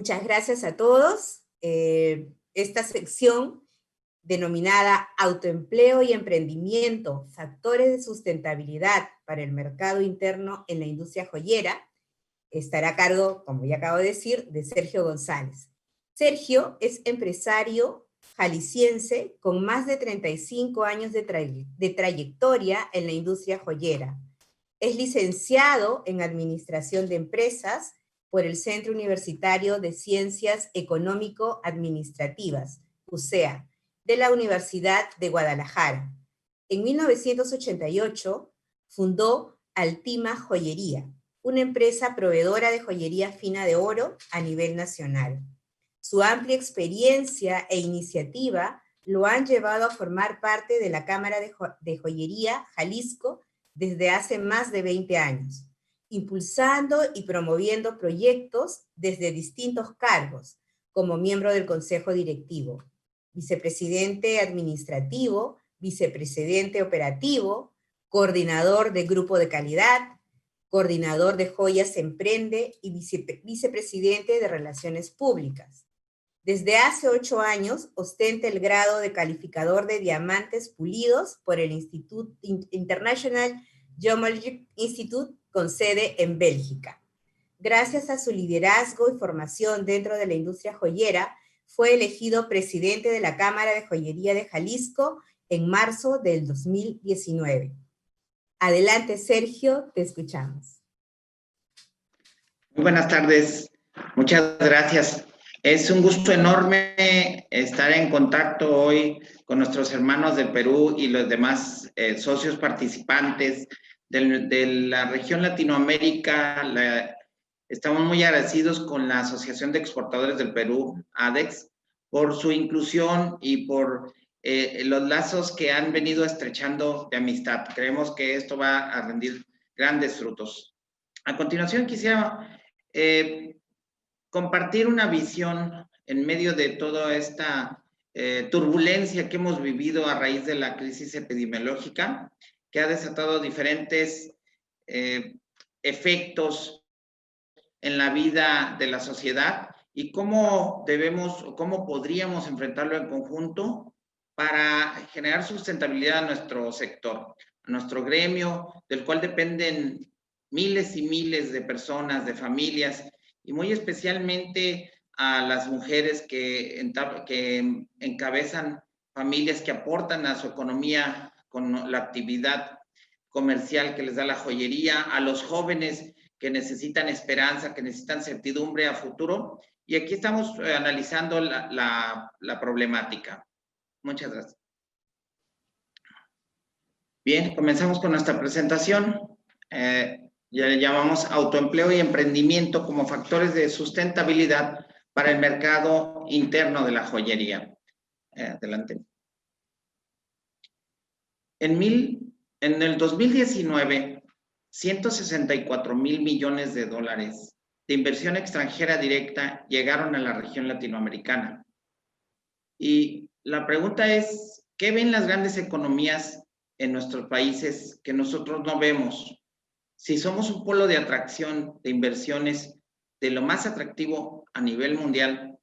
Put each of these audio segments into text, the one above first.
Muchas gracias a todos. Esta sección denominada Autoempleo y Emprendimiento, Factores de Sustentabilidad para el Mercado Interno en la Industria Joyera, estará a cargo, como ya acabo de decir, de Sergio González. Sergio es empresario jalisciense con más de 35 años de trayectoria en la industria joyera. Es licenciado en Administración de Empresas por el Centro Universitario de Ciencias Económico-Administrativas, UCEA, de la Universidad de Guadalajara. En 1988 fundó Altima Joyería, una empresa proveedora de joyería fina de oro a nivel nacional. Su amplia experiencia e iniciativa lo han llevado a formar parte de la Cámara de Joyería Jalisco desde hace más de 20 años, impulsando y promoviendo proyectos desde distintos cargos, como miembro del Consejo Directivo, vicepresidente administrativo, vicepresidente operativo, coordinador de grupo de calidad, coordinador de Joyas Emprende y vicepresidente de Relaciones Públicas. Desde hace 8 años ostenta el grado de calificador de diamantes pulidos por el International Gemologic Institute con sede en Bélgica. Gracias a su liderazgo y formación dentro de la industria joyera, fue elegido presidente de la Cámara de Joyería de Jalisco en marzo del 2019. Adelante, Sergio, te escuchamos. Muy buenas tardes, muchas gracias. Es un gusto enorme estar en contacto hoy con nuestros hermanos del Perú y los demás socios participantes de la región Latinoamérica. Estamos muy agradecidos con la Asociación de Exportadores del Perú, ADEX, por su inclusión y por los lazos que han venido estrechando de amistad. Creemos que esto va a rendir grandes frutos. A continuación quisiera compartir una visión en medio de toda esta turbulencia que hemos vivido a raíz de la crisis epidemiológica, que ha desatado diferentes efectos en la vida de la sociedad y cómo debemos o cómo podríamos enfrentarlo en conjunto para generar sustentabilidad a nuestro sector, a nuestro gremio, del cual dependen miles y miles de personas, de familias, y muy especialmente a las mujeres que encabezan familias que aportan a su economía con la actividad comercial que les da la joyería, a los jóvenes que necesitan esperanza, que necesitan certidumbre a futuro. Y aquí estamos analizando la problemática. Muchas gracias. Bien, comenzamos con nuestra presentación. Ya le llamamos autoempleo y emprendimiento como factores de sustentabilidad para el mercado interno de la joyería. Adelante. En el 2019, 164,000 millones de dólares de inversión extranjera directa llegaron a la región latinoamericana. Y la pregunta es, ¿qué ven las grandes economías en nuestros países que nosotros no vemos? Si somos un polo de atracción de inversiones de lo más atractivo a nivel mundial,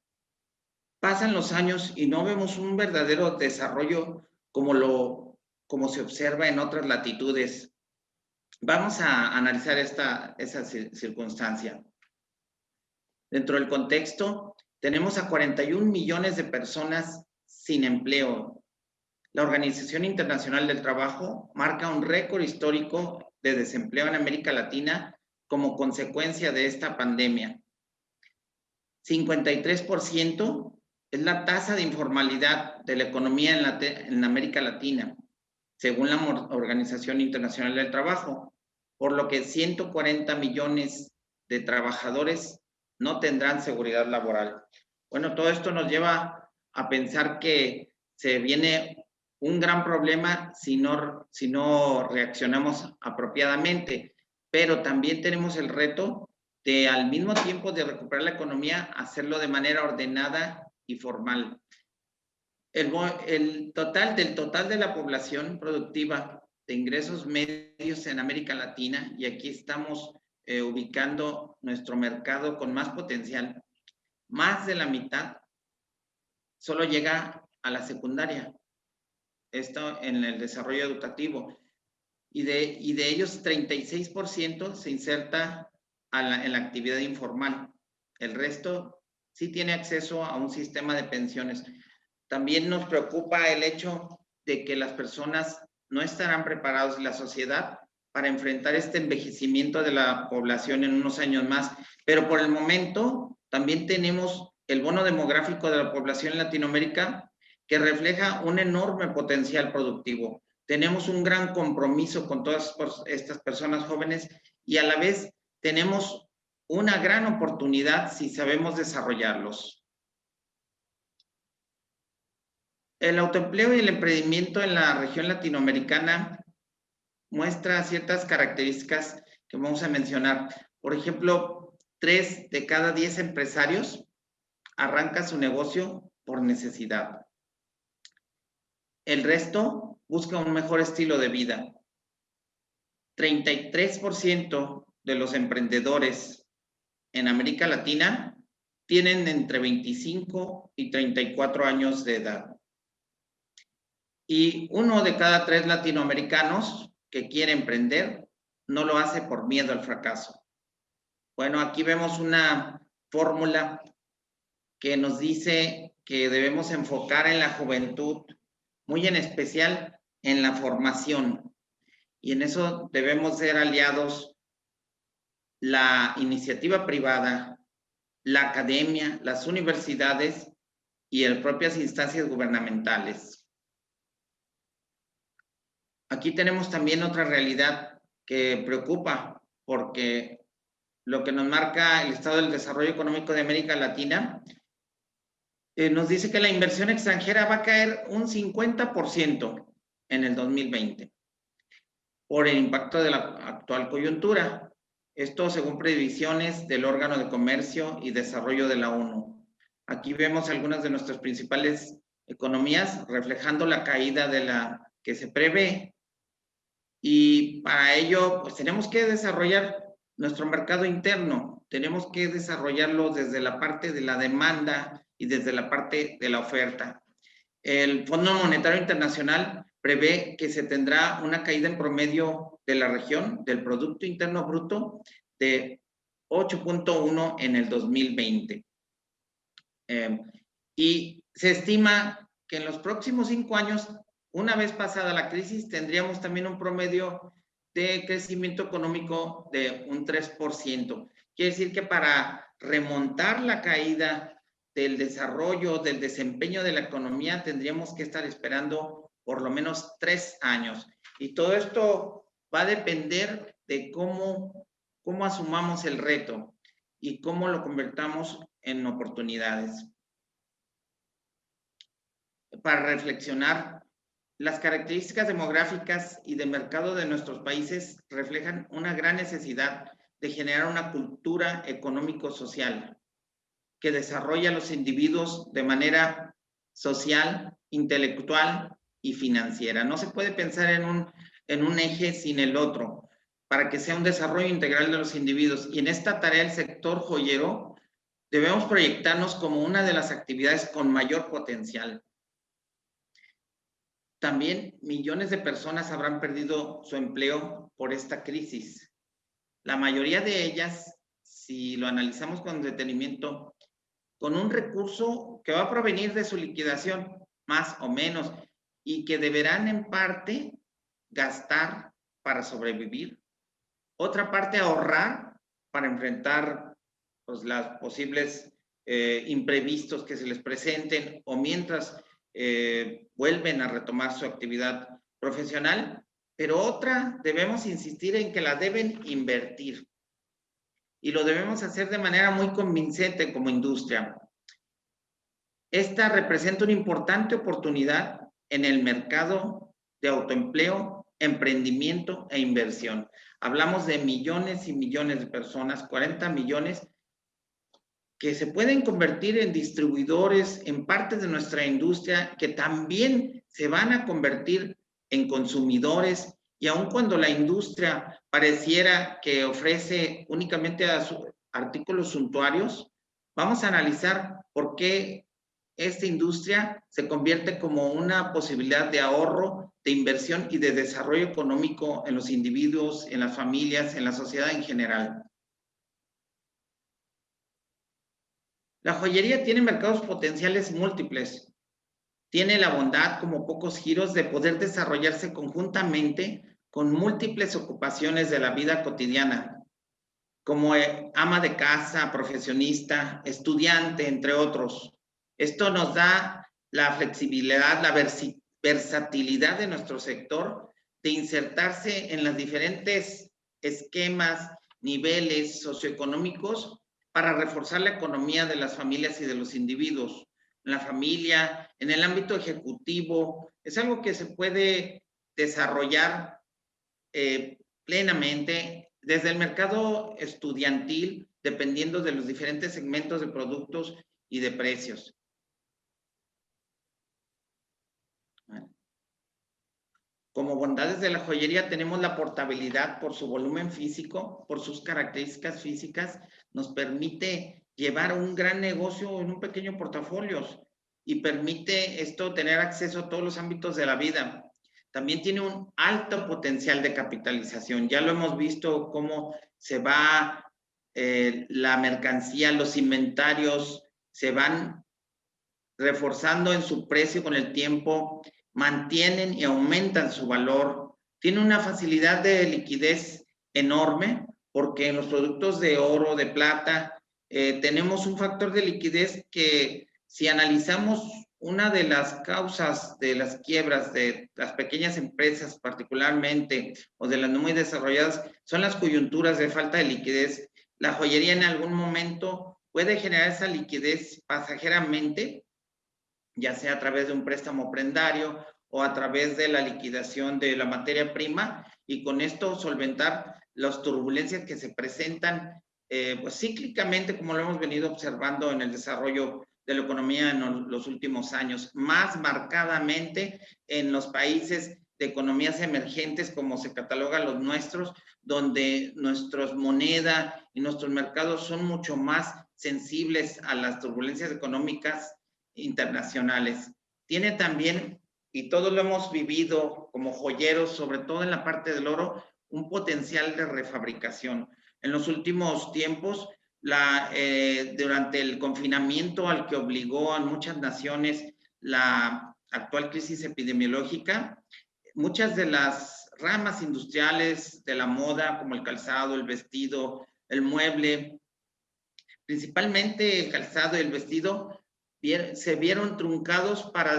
pasan los años y no vemos un verdadero desarrollo como se observa en otras latitudes. Vamos a analizar esa circunstancia. Dentro del contexto, tenemos a 41 millones de personas sin empleo. La Organización Internacional del Trabajo marca un récord histórico de desempleo en América Latina como consecuencia de esta pandemia. 53% es la tasa de informalidad de la economía en América Latina, según la Organización Internacional del Trabajo, por lo que 140 millones de trabajadores no tendrán seguridad laboral. Bueno, todo esto nos lleva a pensar que se viene un gran problema si no reaccionamos apropiadamente, pero también tenemos el reto de, al mismo tiempo de recuperar la economía, hacerlo de manera ordenada y formal. Del total de la población productiva de ingresos medios en América Latina, y aquí estamos ubicando nuestro mercado con más potencial, más de la mitad solo llega a la secundaria. Esto en el desarrollo educativo. Y de ellos, 36% se inserta en la actividad informal. El resto sí tiene acceso a un sistema de pensiones. También nos preocupa el hecho de que las personas no estarán preparadas, la sociedad, para enfrentar este envejecimiento de la población en unos años más. Pero por el momento también tenemos el bono demográfico de la población en Latinoamérica, que refleja un enorme potencial productivo. Tenemos un gran compromiso con todas estas personas jóvenes y a la vez tenemos una gran oportunidad si sabemos desarrollarlos. El autoempleo y el emprendimiento en la región latinoamericana muestra ciertas características que vamos a mencionar. Por ejemplo, 3 de cada 10 empresarios arranca su negocio por necesidad. El resto busca un mejor estilo de vida. 33% de los emprendedores en América Latina tienen entre 25 y 34 años de edad. Y 1 de cada 3 latinoamericanos que quiere emprender no lo hace por miedo al fracaso. Bueno, aquí vemos una fórmula que nos dice que debemos enfocar en la juventud, muy en especial en la formación. Y en eso debemos ser aliados la iniciativa privada, la academia, las universidades y las propias instancias gubernamentales. Aquí tenemos también otra realidad que preocupa, porque lo que nos marca el estado del desarrollo económico de América Latina nos dice que la inversión extranjera va a caer un 50% en el 2020 por el impacto de la actual coyuntura. Esto según previsiones del órgano de comercio y desarrollo de la ONU. Aquí vemos algunas de nuestras principales economías reflejando la caída de la que se prevé. Y para ello, pues tenemos que desarrollar nuestro mercado interno. Tenemos que desarrollarlo desde la parte de la demanda y desde la parte de la oferta. El Fondo Monetario Internacional prevé que se tendrá una caída en promedio de la región del Producto Interno Bruto de 8.1 en el 2020. Y se estima que en los próximos 5 años, una vez pasada la crisis, tendríamos también un promedio de crecimiento económico de un 3%. Quiere decir que para remontar la caída del desarrollo, del desempeño de la economía, tendríamos que estar esperando por lo menos 3 años. Y todo esto va a depender de cómo asumamos el reto y cómo lo convertamos en oportunidades. Para reflexionar, las características demográficas y de mercado de nuestros países reflejan una gran necesidad de generar una cultura económico-social que desarrolla a los individuos de manera social, intelectual y financiera. No se puede pensar en un eje sin el otro para que sea un desarrollo integral de los individuos. Y en esta tarea el sector joyero debemos proyectarnos como una de las actividades con mayor potencial. También millones de personas habrán perdido su empleo por esta crisis. La mayoría de ellas, si lo analizamos con detenimiento, con un recurso que va a provenir de su liquidación, más o menos, y que deberán en parte gastar para sobrevivir, otra parte ahorrar para enfrentar pues, las posibles imprevistos que se les presenten o mientras vuelven a retomar su actividad profesional, pero otra debemos insistir en que la deben invertir y lo debemos hacer de manera muy convincente como industria. Esta representa una importante oportunidad en el mercado de autoempleo, emprendimiento e inversión. Hablamos de millones y millones de personas, 40 millones, que se pueden convertir en distribuidores en parte de nuestra industria, que también se van a convertir en consumidores, y aun cuando la industria pareciera que ofrece únicamente a sus artículos suntuarios, Vamos a analizar por qué esta industria se convierte como una posibilidad de ahorro, de inversión y de desarrollo económico en los individuos, en las familias, en la sociedad en general. La joyería tiene mercados potenciales múltiples. Tiene la bondad, como pocos giros, de poder desarrollarse conjuntamente con múltiples ocupaciones de la vida cotidiana, como ama de casa, profesionista, estudiante, entre otros. Esto nos da la flexibilidad, la versatilidad de nuestro sector de insertarse en los diferentes esquemas, niveles socioeconómicos para reforzar la economía de las familias y de los individuos. En la familia, en el ámbito ejecutivo, es algo que se puede desarrollar plenamente desde el mercado estudiantil, dependiendo de los diferentes segmentos de productos y de precios. Como bondades de la joyería tenemos la portabilidad por su volumen físico, por sus características físicas, nos permite llevar un gran negocio en un pequeño portafolio y permite esto tener acceso a todos los ámbitos de la vida. También tiene un alto potencial de capitalización. Ya lo hemos visto cómo se va la mercancía, los inventarios se van reforzando en su precio con el tiempo, mantienen y aumentan su valor. Tiene una facilidad de liquidez enorme porque en los productos de oro, de plata, tenemos un factor de liquidez que si analizamos una de las causas de las quiebras de las pequeñas empresas particularmente o de las no muy desarrolladas son las coyunturas de falta de liquidez. La joyería en algún momento puede generar esa liquidez pasajeramente, ya sea a través de un préstamo prendario o a través de la liquidación de la materia prima, y con esto solventar las turbulencias que se presentan pues cíclicamente, como lo hemos venido observando en el desarrollo de la economía en los últimos años, más marcadamente en los países de economías emergentes como se catalogan los nuestros, donde nuestra moneda y nuestros mercados son mucho más sensibles a las turbulencias económicas internacionales. Tiene también, y todos lo hemos vivido como joyeros, sobre todo en la parte del oro, un potencial de refabricación. En los últimos tiempos, durante el confinamiento al que obligó a muchas naciones la actual crisis epidemiológica, muchas de las ramas industriales de la moda, como el calzado, el vestido, el mueble, principalmente el calzado y el vestido, se vieron truncados para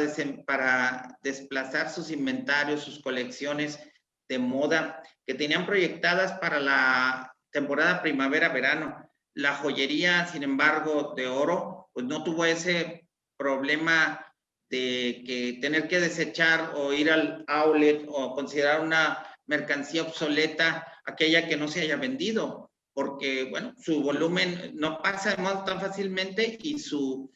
desplazar sus inventarios, sus colecciones de moda que tenían proyectadas para la temporada primavera-verano. La joyería, sin embargo, de oro, pues no tuvo ese problema de que tener que desechar o ir al outlet o considerar una mercancía obsoleta aquella que no se haya vendido, porque, bueno, su volumen no pasa de moda tan fácilmente y su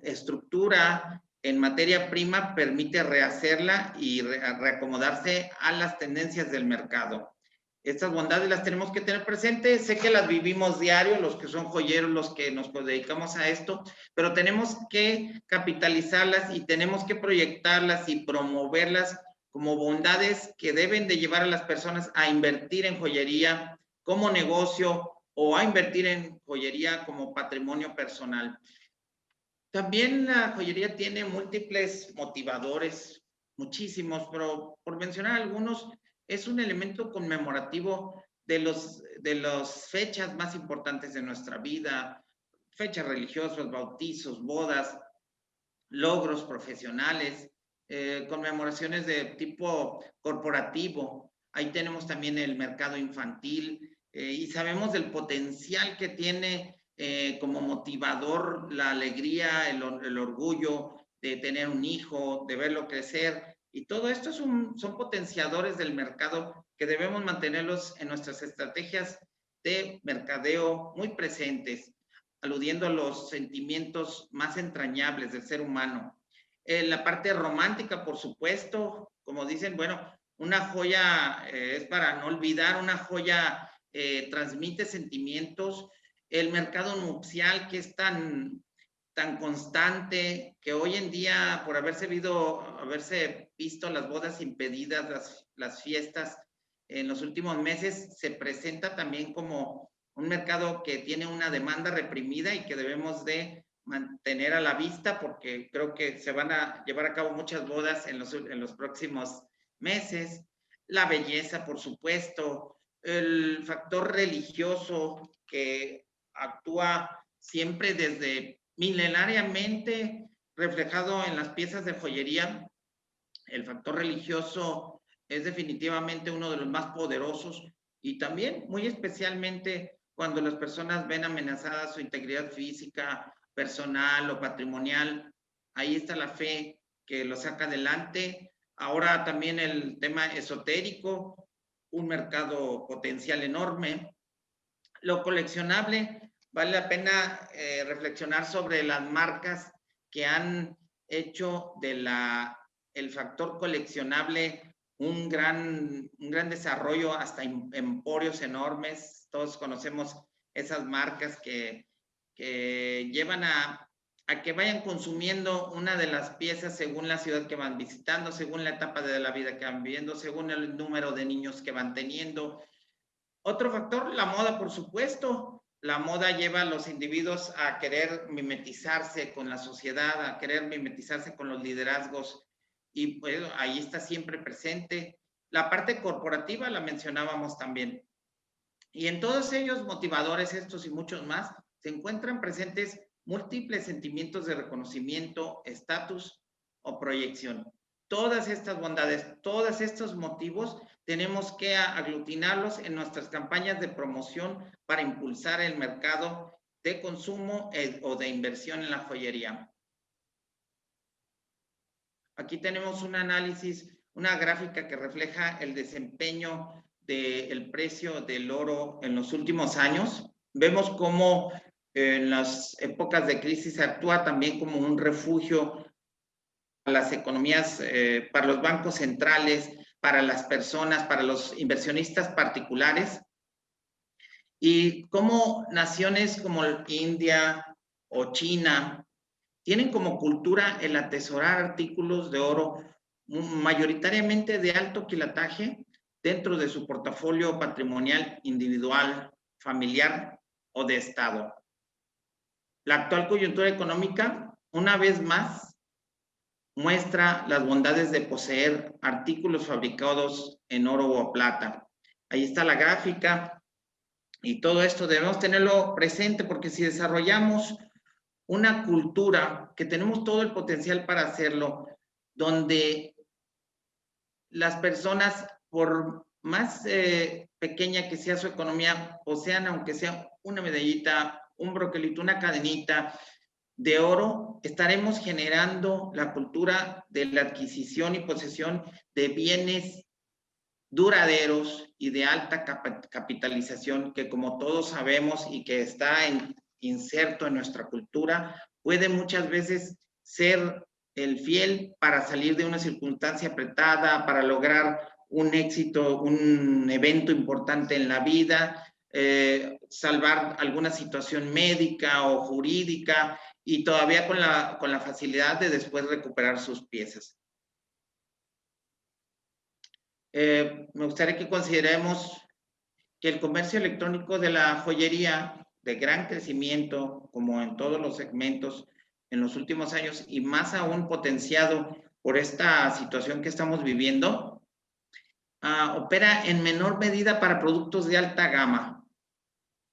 estructura en materia prima permite rehacerla y reacomodarse a las tendencias del mercado. Estas bondades las tenemos que tener presentes. Sé que las vivimos diario, los que son joyeros, los que nos dedicamos a esto, pero tenemos que capitalizarlas y tenemos que proyectarlas y promoverlas como bondades que deben de llevar a las personas a invertir en joyería como negocio o a invertir en joyería como patrimonio personal. También la joyería tiene múltiples motivadores, muchísimos, pero por mencionar algunos, es un elemento conmemorativo de las fechas más importantes de nuestra vida, fechas religiosas, bautizos, bodas, logros profesionales, conmemoraciones de tipo corporativo. Ahí tenemos también el mercado infantil y sabemos del potencial que tiene como motivador la alegría, el orgullo de tener un hijo, de verlo crecer. Y todo esto son potenciadores del mercado que debemos mantenerlos en nuestras estrategias de mercadeo muy presentes, aludiendo a los sentimientos más entrañables del ser humano. La parte romántica, por supuesto, como dicen, bueno, una joya es para no olvidar, una joya transmite sentimientos el mercado nupcial que es tan constante, que hoy en día, por haberse visto las bodas impedidas, las fiestas en los últimos meses, se presenta también como un mercado que tiene una demanda reprimida y que debemos de mantener a la vista, porque creo que se van a llevar a cabo muchas bodas en los próximos meses. La belleza, por supuesto, el factor religioso que actúa siempre desde milenariamente reflejado en las piezas de joyería. El factor religioso es definitivamente uno de los más poderosos, y también muy especialmente cuando las personas ven amenazada su integridad física, personal o patrimonial. Ahí está la fe que lo saca adelante. Ahora también el tema esotérico, un mercado potencial enorme. Lo coleccionable, vale la pena reflexionar sobre las marcas que han hecho el factor coleccionable un gran desarrollo, hasta emporios enormes. Todos conocemos esas marcas que llevan a que vayan consumiendo una de las piezas según la ciudad que van visitando, según la etapa de la vida que van viviendo, según el número de niños que van teniendo. Otro factor, la moda, por supuesto. La moda lleva a los individuos a querer mimetizarse con la sociedad, a querer mimetizarse con los liderazgos, y pues ahí está siempre presente. La parte corporativa la mencionábamos también. Y en todos ellos motivadores, estos y muchos más, se encuentran presentes múltiples sentimientos de reconocimiento, estatus o proyección. Todas estas bondades, todos estos motivos, tenemos que aglutinarlos en nuestras campañas de promoción para impulsar el mercado de consumo o de inversión en la joyería. Aquí tenemos un análisis, una gráfica que refleja el desempeño del precio del oro en los últimos años. Vemos cómo en las épocas de crisis actúa también como un refugio para las economías, para los bancos centrales, para las personas, para los inversionistas particulares, y cómo naciones como India o China tienen como cultura el atesorar artículos de oro mayoritariamente de alto quilataje dentro de su portafolio patrimonial individual, familiar o de Estado. La actual coyuntura económica, una vez más, muestra las bondades de poseer artículos fabricados en oro o plata. Ahí está la gráfica, y todo esto debemos tenerlo presente, porque si desarrollamos una cultura, que tenemos todo el potencial para hacerlo, donde las personas, por más pequeña que sea su economía, posean, aunque sea una medallita, un broquelito, una cadenita de oro, estaremos generando la cultura de la adquisición y posesión de bienes duraderos y de alta capitalización, que, como todos sabemos y que está inserto en nuestra cultura, puede muchas veces ser el fiel para salir de una circunstancia apretada, para lograr un éxito, un evento importante en la vida, salvar alguna situación médica o jurídica, y todavía con la facilidad de después recuperar sus piezas. Me gustaría que consideremos que el comercio electrónico de la joyería, de gran crecimiento, como en todos los segmentos en los últimos años, y más aún potenciado por esta situación que estamos viviendo, opera en menor medida para productos de alta gama.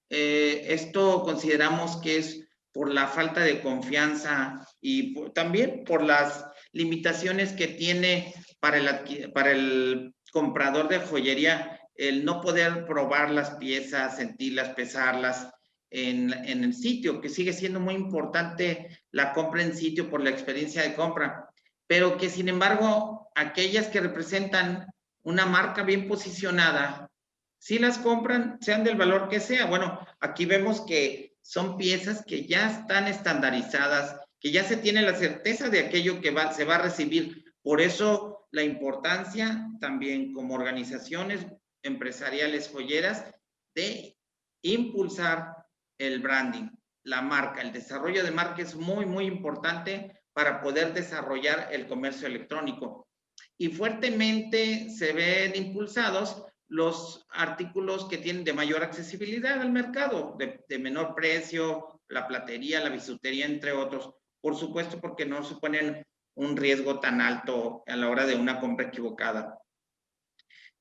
Esto consideramos que es por la falta de confianza y también por las limitaciones que tiene para el comprador de joyería el no poder probar las piezas, sentirlas, pesarlas en el sitio, que sigue siendo muy importante la compra en sitio por la experiencia de compra, pero que sin embargo aquellas que representan una marca bien posicionada, si las compran, sean del valor que sea. Bueno, aquí vemos que son piezas que ya están estandarizadas, que ya se tiene la certeza de aquello que se va a recibir. Por eso la importancia también, como organizaciones empresariales joyeras, de impulsar el branding, la marca. El desarrollo de marca es muy, muy importante para poder desarrollar el comercio electrónico. Y fuertemente se ven impulsados los artículos que tienen de mayor accesibilidad al mercado, de menor precio, la platería, la bisutería, entre otros. Por supuesto, porque no suponen un riesgo tan alto a la hora de una compra equivocada.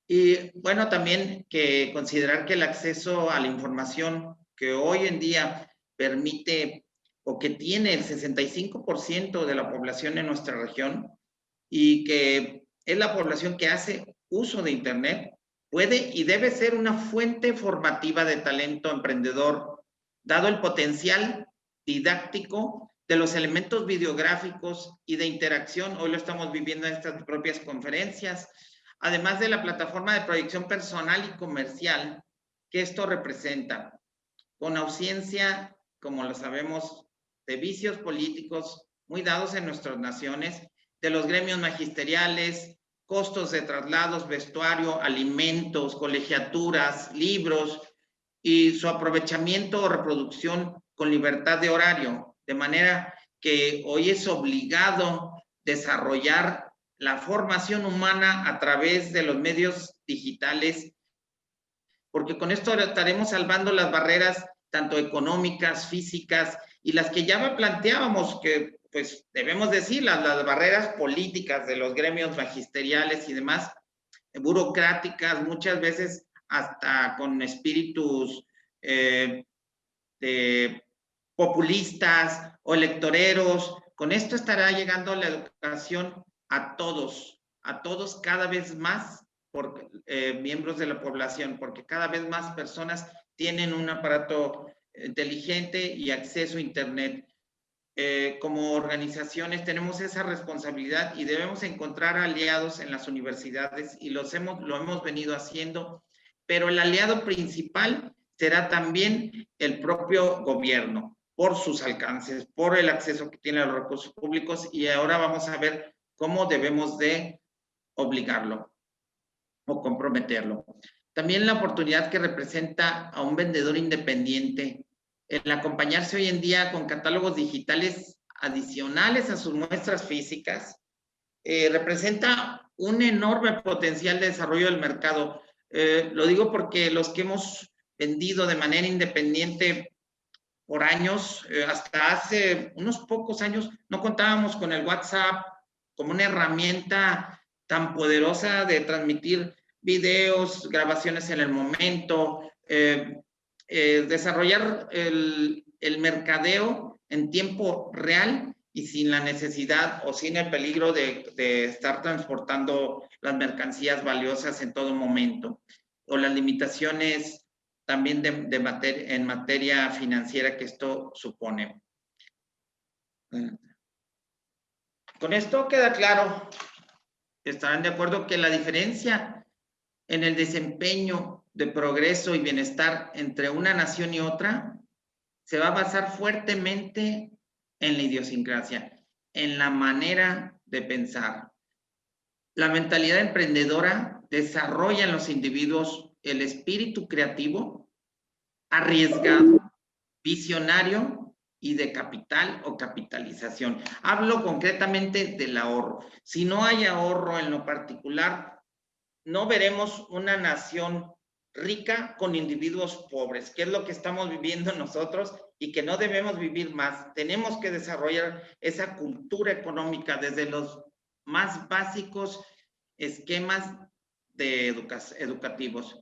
Y bueno, también que considerar que el acceso a la información que hoy en día permite o que tiene el 65% de la población en nuestra región y que es la población que hace uso de Internet, puede y debe ser una fuente formativa de talento emprendedor, dado el potencial didáctico de los elementos videográficos y de interacción. Hoy lo estamos viviendo en estas propias conferencias, además de la plataforma de proyección personal y comercial que esto representa, con ausencia, como lo sabemos, de vicios políticos muy dados en nuestras naciones, de los gremios magisteriales, costos de traslados, vestuario, alimentos, colegiaturas, libros y su aprovechamiento o reproducción con libertad de horario, de manera que hoy es obligado desarrollar la formación humana a través de los medios digitales, porque con esto estaremos salvando las barreras tanto económicas, físicas y las que ya planteábamos, que pues debemos decir, las barreras políticas de los gremios magisteriales y demás, burocráticas, muchas veces hasta con espíritus populistas o electoreros. Con esto estará llegando la educación a todos cada vez más por miembros de la población, porque cada vez más personas tienen un aparato inteligente y acceso a Internet. Como organizaciones tenemos esa responsabilidad y debemos encontrar aliados en las universidades y lo hemos venido haciendo, pero el aliado principal será también el propio gobierno, por sus alcances, por el acceso que tiene a los recursos públicos, y ahora vamos a ver cómo debemos de obligarlo o comprometerlo. También la oportunidad que representa a un vendedor independiente el acompañarse hoy en día con catálogos digitales adicionales a sus muestras físicas, representa un enorme potencial de desarrollo del mercado. Lo digo porque los que hemos vendido de manera independiente por años, hasta hace unos pocos años, no contábamos con el WhatsApp como una herramienta tan poderosa de transmitir videos, grabaciones en el momento, desarrollar el mercadeo en tiempo real y sin la necesidad o sin el peligro de estar transportando las mercancías valiosas en todo momento, o las limitaciones también en materia financiera que esto supone. Con esto queda claro, estarán de acuerdo que la diferencia en el desempeño de progreso y bienestar entre una nación y otra se va a basar fuertemente en la idiosincrasia, en la manera de pensar. La mentalidad emprendedora desarrolla en los individuos el espíritu creativo, arriesgado, visionario y de capital o capitalización. Hablo concretamente del ahorro. Si no hay ahorro en lo particular, no veremos una nación rica con individuos pobres, que es lo que estamos viviendo nosotros y que no debemos vivir más. Tenemos que desarrollar esa cultura económica desde los más básicos esquemas de educativos.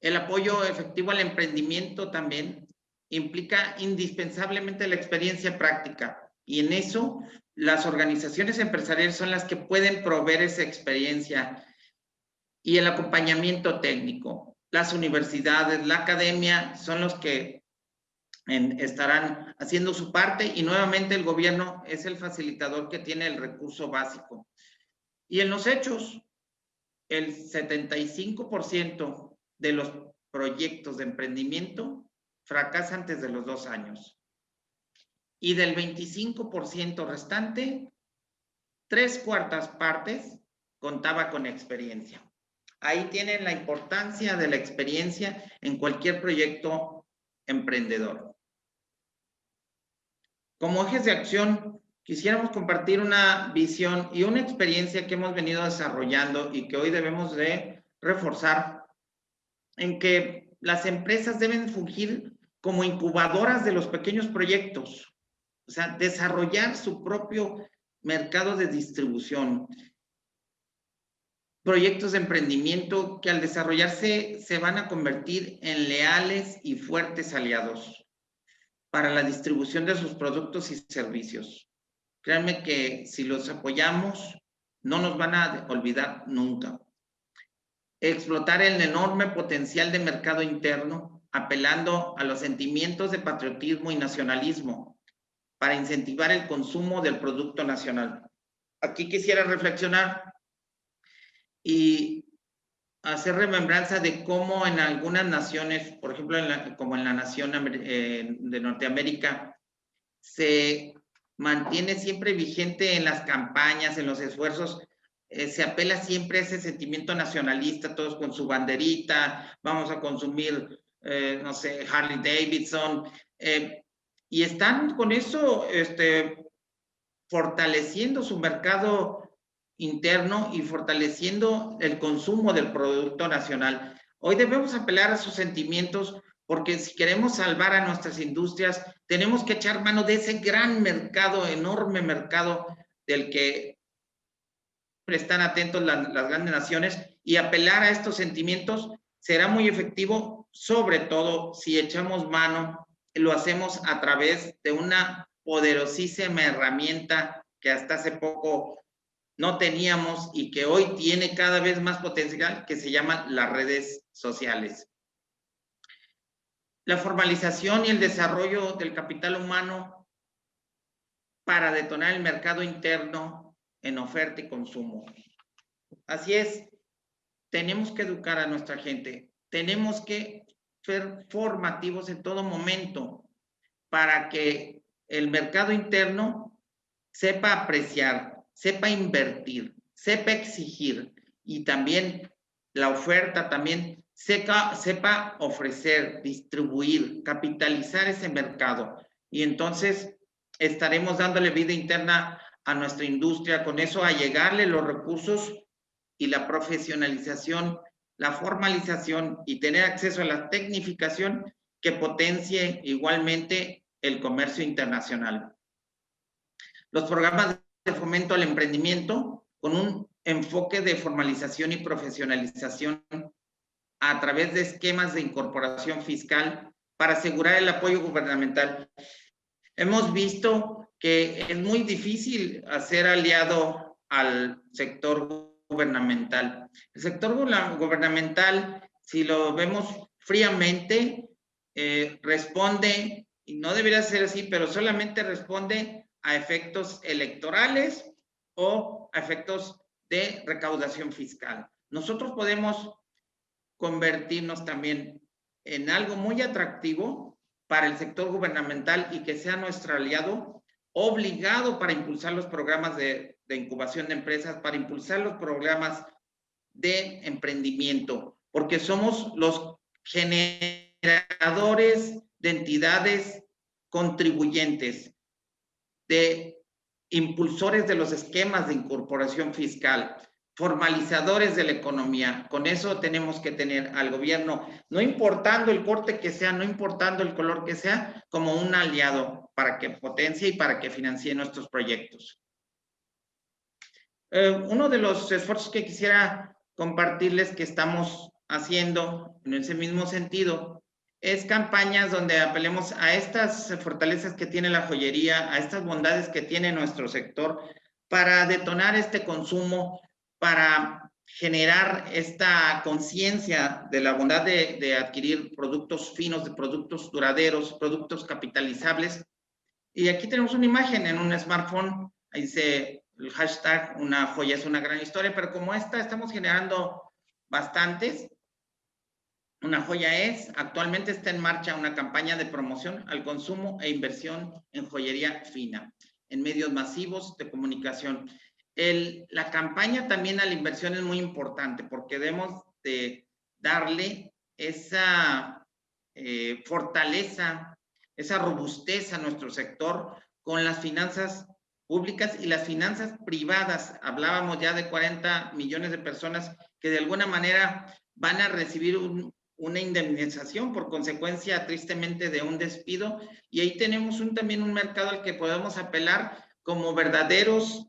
El apoyo efectivo al emprendimiento también implica indispensablemente la experiencia práctica, y en eso las organizaciones empresariales son las que pueden proveer esa experiencia y el acompañamiento técnico. Las universidades, la academia son los que estarán haciendo su parte, y nuevamente el gobierno es el facilitador que tiene el recurso básico. Y en los hechos, el 75% de los proyectos de emprendimiento fracasan antes de los 2 años. Y del 25% restante, 3/4 partes contaba con experiencia. Ahí tienen la importancia de la experiencia en cualquier proyecto emprendedor. Como ejes de acción, quisiéramos compartir una visión y una experiencia que hemos venido desarrollando y que hoy debemos de reforzar, en que las empresas deben fungir como incubadoras de los pequeños proyectos, o sea, desarrollar su propio mercado de distribución, proyectos de emprendimiento que al desarrollarse se van a convertir en leales y fuertes aliados para la distribución de sus productos y servicios. Créanme que si los apoyamos, no nos van a olvidar nunca. Explotar el enorme potencial de mercado interno, apelando a los sentimientos de patriotismo y nacionalismo para incentivar el consumo del producto nacional. Aquí quisiera reflexionar y hacer remembranza de cómo en algunas naciones, por ejemplo, como en la nación de Norteamérica, se mantiene siempre vigente en las campañas, en los esfuerzos, se apela siempre a ese sentimiento nacionalista, todos con su banderita, vamos a consumir, no sé, Harley Davidson, y están con eso fortaleciendo su mercado interno y fortaleciendo el consumo del producto nacional. Hoy debemos apelar a sus sentimientos porque si queremos salvar a nuestras industrias, tenemos que echar mano de ese gran mercado, enorme mercado del que están atentos las grandes naciones, y apelar a estos sentimientos será muy efectivo, sobre todo si echamos mano, lo hacemos a través de una poderosísima herramienta que hasta hace poco no teníamos y que hoy tiene cada vez más potencial, que se llaman las redes sociales. La formalización y el desarrollo del capital humano para detonar el mercado interno en oferta y consumo. Así es, tenemos que educar a nuestra gente, tenemos que ser formativos en todo momento para que el mercado interno sepa apreciar, sepa invertir, sepa exigir, y también la oferta también sepa ofrecer, distribuir, capitalizar ese mercado. Y entonces estaremos dándole vida interna a nuestra industria, con eso a llegarle los recursos y la profesionalización, la formalización y tener acceso a la tecnificación que potencie igualmente el comercio internacional. Los programas de fomento al emprendimiento con un enfoque de formalización y profesionalización a través de esquemas de incorporación fiscal para asegurar el apoyo gubernamental. Hemos visto que es muy difícil hacer aliado al sector gubernamental. El sector gubernamental, si lo vemos fríamente, responde, y no debería ser así, pero solamente responde a efectos electorales o a efectos de recaudación fiscal. Nosotros podemos convertirnos también en algo muy atractivo para el sector gubernamental y que sea nuestro aliado obligado para impulsar los programas de incubación de empresas, para impulsar los programas de emprendimiento, porque somos los generadores de entidades contribuyentes, de impulsores de los esquemas de incorporación fiscal, formalizadores de la economía. Con eso tenemos que tener al gobierno, no importando el corte que sea, no importando el color que sea, como un aliado para que potencie y para que financie nuestros proyectos. Uno de los esfuerzos que quisiera compartirles que estamos haciendo en ese mismo sentido es campañas donde apelemos a estas fortalezas que tiene la joyería, a estas bondades que tiene nuestro sector para detonar este consumo, para generar esta conciencia de la bondad de adquirir productos finos, de productos duraderos, productos capitalizables. Y aquí tenemos una imagen en un smartphone, ahí dice el hashtag, una joya es una gran historia, pero como esta estamos generando bastantes. Una joya es, actualmente está en marcha una campaña de promoción al consumo e inversión en joyería fina, en medios masivos de comunicación. La campaña también a la inversión es muy importante porque debemos de darle esa fortaleza, esa robustez a nuestro sector con las finanzas públicas y las finanzas privadas. Hablábamos ya de 40 millones de personas que de alguna manera van a recibir una indemnización por consecuencia, tristemente, de un despido. Y ahí tenemos también un mercado al que podemos apelar como verdaderos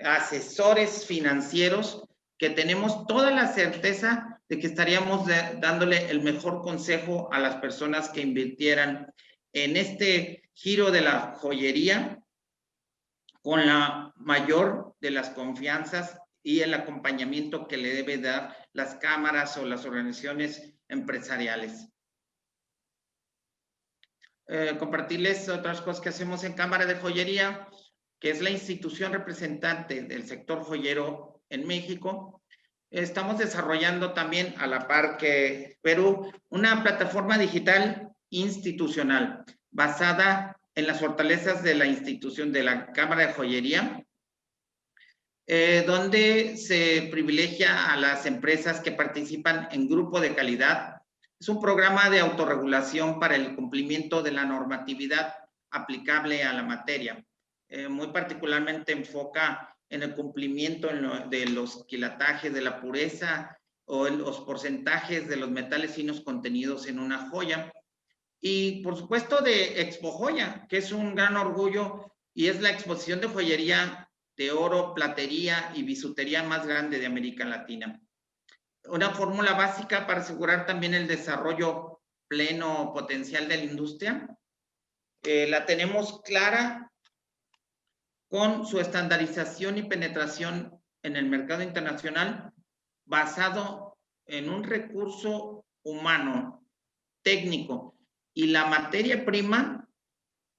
asesores financieros, que tenemos toda la certeza de que estaríamos dándole el mejor consejo a las personas que invirtieran en este giro de la joyería con la mayor de las confianzas y el acompañamiento que le debe dar las cámaras o las organizaciones empresariales. Compartirles otras cosas que hacemos en Cámara de Joyería, que es la institución representante del sector joyero en México. Estamos desarrollando también, a la par que Perú, una plataforma digital institucional basada en las fortalezas de la institución de la Cámara de Joyería, donde se privilegia a las empresas que participan en grupo de calidad. Es un programa de autorregulación para el cumplimiento de la normatividad aplicable a la materia. Muy particularmente enfoca en el cumplimiento de los quilatajes, de la pureza o en los porcentajes de los metales finos contenidos en una joya. Y por supuesto de Expo Joya, que es un gran orgullo y es la exposición de joyería de oro, platería y bisutería más grande de América Latina. Una fórmula básica para asegurar también el desarrollo pleno potencial de la industria. La tenemos clara con su estandarización y penetración en el mercado internacional basado en un recurso humano, técnico y la materia prima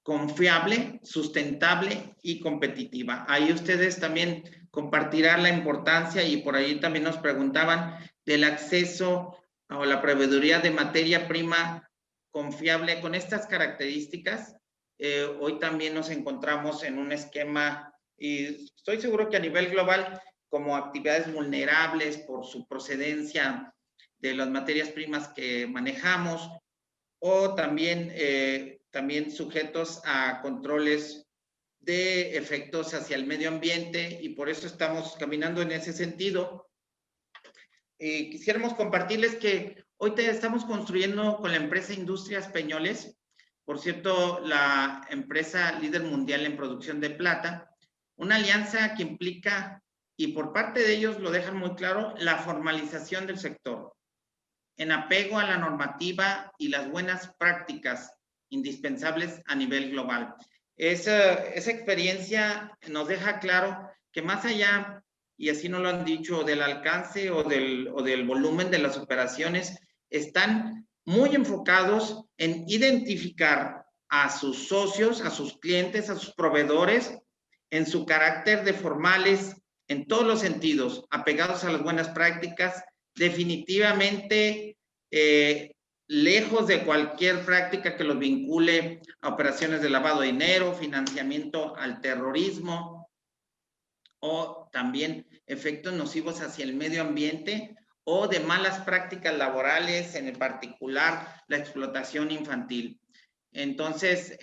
confiable, sustentable y competitiva. Ahí ustedes también compartirán la importancia y por ahí también nos preguntaban del acceso a la proveeduría de materia prima confiable con estas características. Hoy también nos encontramos en un esquema y estoy seguro que a nivel global como actividades vulnerables por su procedencia de las materias primas que manejamos o también también sujetos a controles de efectos hacia el medio ambiente y por eso estamos caminando en ese sentido. Quisiéramos compartirles que hoy estamos construyendo con la empresa Industrias Peñoles, por cierto, la empresa líder mundial en producción de plata, una alianza que implica, y por parte de ellos lo dejan muy claro, la formalización del sector, en apego a la normativa y las buenas prácticas indispensables a nivel global. Esa experiencia nos deja claro que más allá, y así nos lo han dicho, del alcance o del volumen de las operaciones, están muy enfocados en identificar a sus socios, a sus clientes, a sus proveedores, en su carácter de formales, en todos los sentidos, apegados a las buenas prácticas, definitivamente lejos de cualquier práctica que los vincule a operaciones de lavado de dinero, financiamiento al terrorismo o también efectos nocivos hacia el medio ambiente o de malas prácticas laborales, en particular la explotación infantil. Entonces,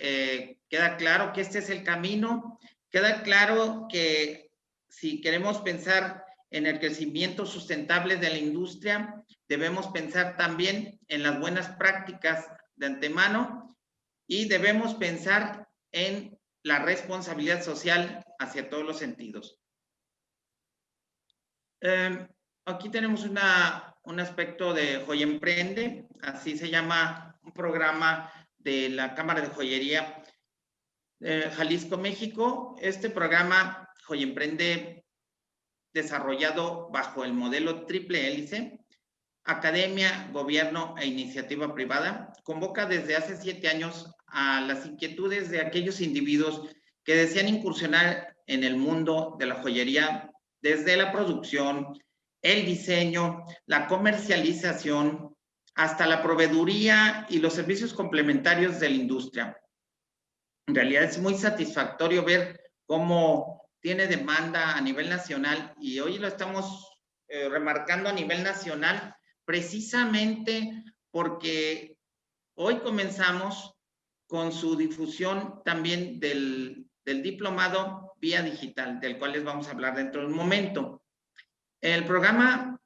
queda claro que este es el camino, queda claro que si queremos pensar en el crecimiento sustentable de la industria, debemos pensar también en las buenas prácticas de antemano y debemos pensar en la responsabilidad social hacia todos los sentidos. Aquí tenemos un aspecto de Joya Emprende, así se llama un programa de la Cámara de Joyería Jalisco, México. Este programa Joya Emprende, desarrollado bajo el modelo triple hélice, academia, gobierno e iniciativa privada, convoca desde hace 7 años a las inquietudes de aquellos individuos que desean incursionar en el mundo de la joyería desde la producción, el diseño, la comercialización, hasta la proveeduría y los servicios complementarios de la industria. En realidad es muy satisfactorio ver cómo tiene demanda a nivel nacional y hoy lo estamos remarcando a nivel nacional precisamente porque hoy comenzamos con su difusión también del diplomado vía digital, del cual les vamos a hablar dentro de un momento. El programa,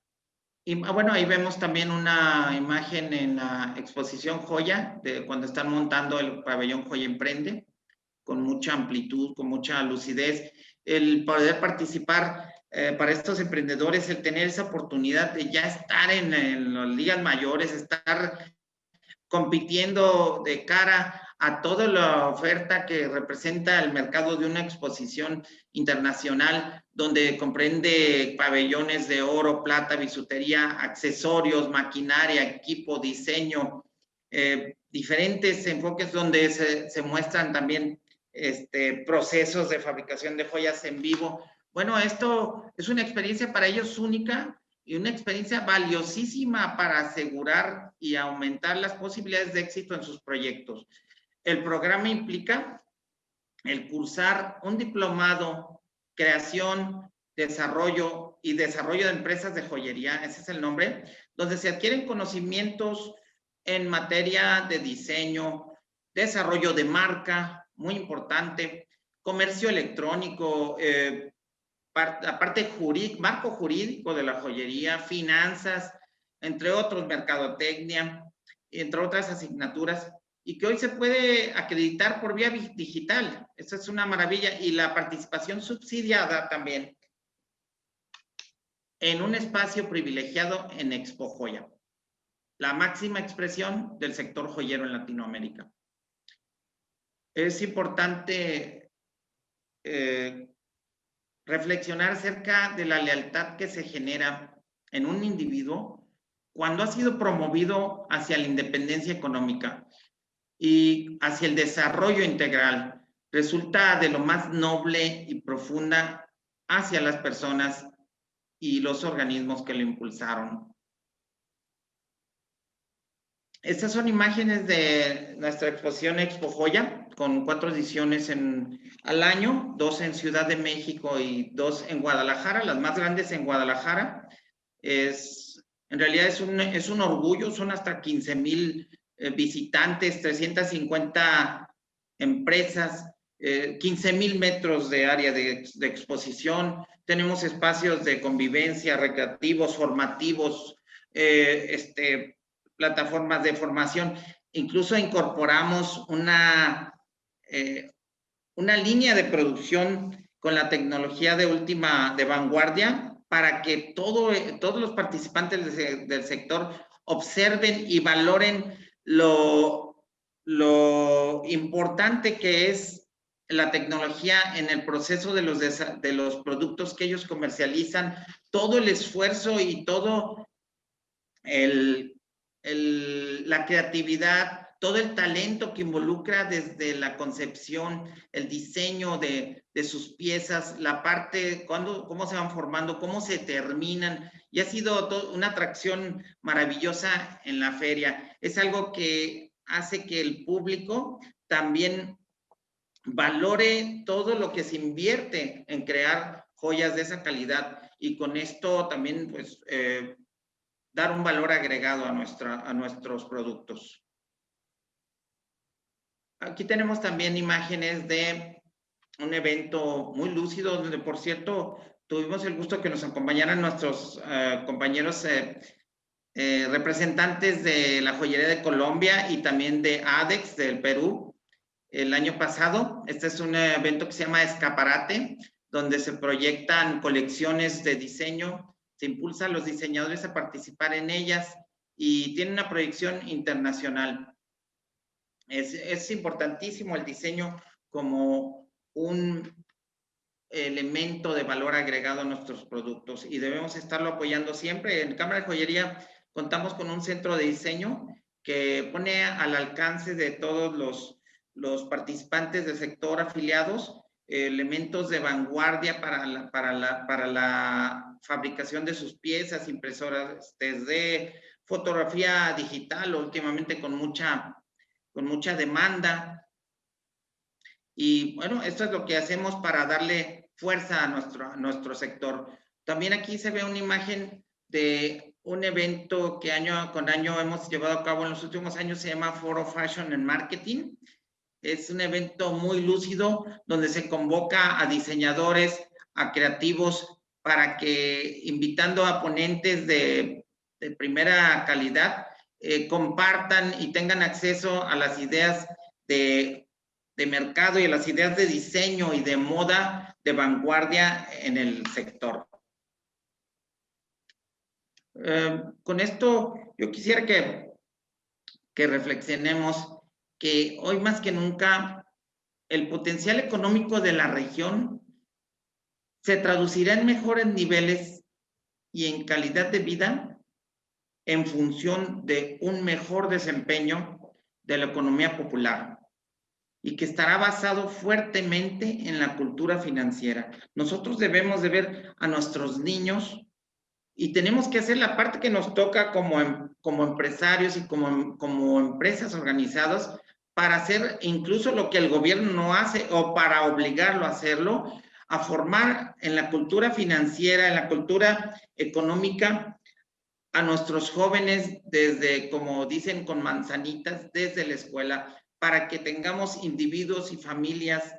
y bueno, ahí vemos también una imagen en la exposición Joya, de cuando están montando el pabellón Joya Emprende, con mucha amplitud, con mucha lucidez. El poder participar para estos emprendedores, el tener esa oportunidad de ya estar en las ligas mayores, estar compitiendo de cara a toda la oferta que representa el mercado de una exposición internacional, donde comprende pabellones de oro, plata, bisutería, accesorios, maquinaria, equipo, diseño, diferentes enfoques donde se muestran también procesos de fabricación de joyas en vivo. Bueno, esto es una experiencia para ellos única y una experiencia valiosísima para asegurar y aumentar las posibilidades de éxito en sus proyectos. El programa implica el cursar un diplomado, creación, desarrollo y desarrollo de empresas de joyería, ese es el nombre, donde se adquieren conocimientos en materia de diseño, desarrollo de marca, muy importante, comercio electrónico, aparte marco jurídico de la joyería, finanzas, entre otros, mercadotecnia, entre otras asignaturas, y que hoy se puede acreditar por vía digital. Esa es una maravilla. Y la participación subsidiada también en un espacio privilegiado en Expo Joya, la máxima expresión del sector joyero en Latinoamérica. Es importante reflexionar acerca de la lealtad que se genera en un individuo cuando ha sido promovido hacia la independencia económica y hacia el desarrollo integral. Resulta de lo más noble y profunda hacia las personas y los organismos que lo impulsaron. Estas son imágenes de nuestra exposición Expo Joya, con 4 ediciones al año, 2 en Ciudad de México y 2 en Guadalajara, las más grandes en Guadalajara. En realidad es un orgullo, son hasta 15,000 visitantes, 350 empresas, 15,000 metros de área de exposición. Tenemos espacios de convivencia, recreativos, formativos, plataformas de formación. Incluso incorporamos una línea de producción con la tecnología de vanguardia para que todos los participantes del sector observen y valoren lo importante que es la tecnología en el proceso de los productos que ellos comercializan, todo el esfuerzo y todo la creatividad, todo el talento que involucra desde la concepción, el diseño de sus piezas, la parte, cómo se van formando, cómo se terminan, y ha sido una atracción maravillosa en la feria. Es algo que hace que el público también valore todo lo que se invierte en crear joyas de esa calidad, y con esto también, pues, dar un valor agregado a nuestros productos. Aquí tenemos también imágenes de un evento muy lúcido, donde, por cierto, tuvimos el gusto que nos acompañaran nuestros compañeros representantes de la joyería de Colombia y también de ADEX del Perú el año pasado. Este es un evento que se llama Escaparate, donde se proyectan colecciones de diseño, se impulsa a los diseñadores a participar en ellas y tiene una proyección internacional. Es importantísimo el diseño como un elemento de valor agregado a nuestros productos y debemos estarlo apoyando siempre. En Cámara de Joyería contamos con un centro de diseño que pone al alcance de todos los participantes del sector afiliados elementos de vanguardia para la fabricación de sus piezas, impresoras 3D, fotografía digital, últimamente con mucha demanda. Y bueno, esto es lo que hacemos para darle fuerza a nuestro sector. También aquí se ve una imagen de un evento que año con año hemos llevado a cabo en los últimos años, se llama Foro Fashion and Marketing. Es un evento muy lúcido donde se convoca a diseñadores, a creativos, para que, invitando a ponentes de primera calidad, compartan y tengan acceso a las ideas de mercado y a las ideas de diseño y de moda de vanguardia en el sector. Con esto yo quisiera que reflexionemos que hoy más que nunca el potencial económico de la región se traducirá en mejores niveles y en calidad de vida en función de un mejor desempeño de la economía popular y que estará basado fuertemente en la cultura financiera. Nosotros debemos de ver a nuestros niños y tenemos que hacer la parte que nos toca como empresarios y como empresas organizadas para hacer incluso lo que el gobierno no hace o para obligarlo a hacerlo, a formar en la cultura financiera, en la cultura económica a nuestros jóvenes desde, como dicen, con manzanitas, desde la escuela, para que tengamos individuos y familias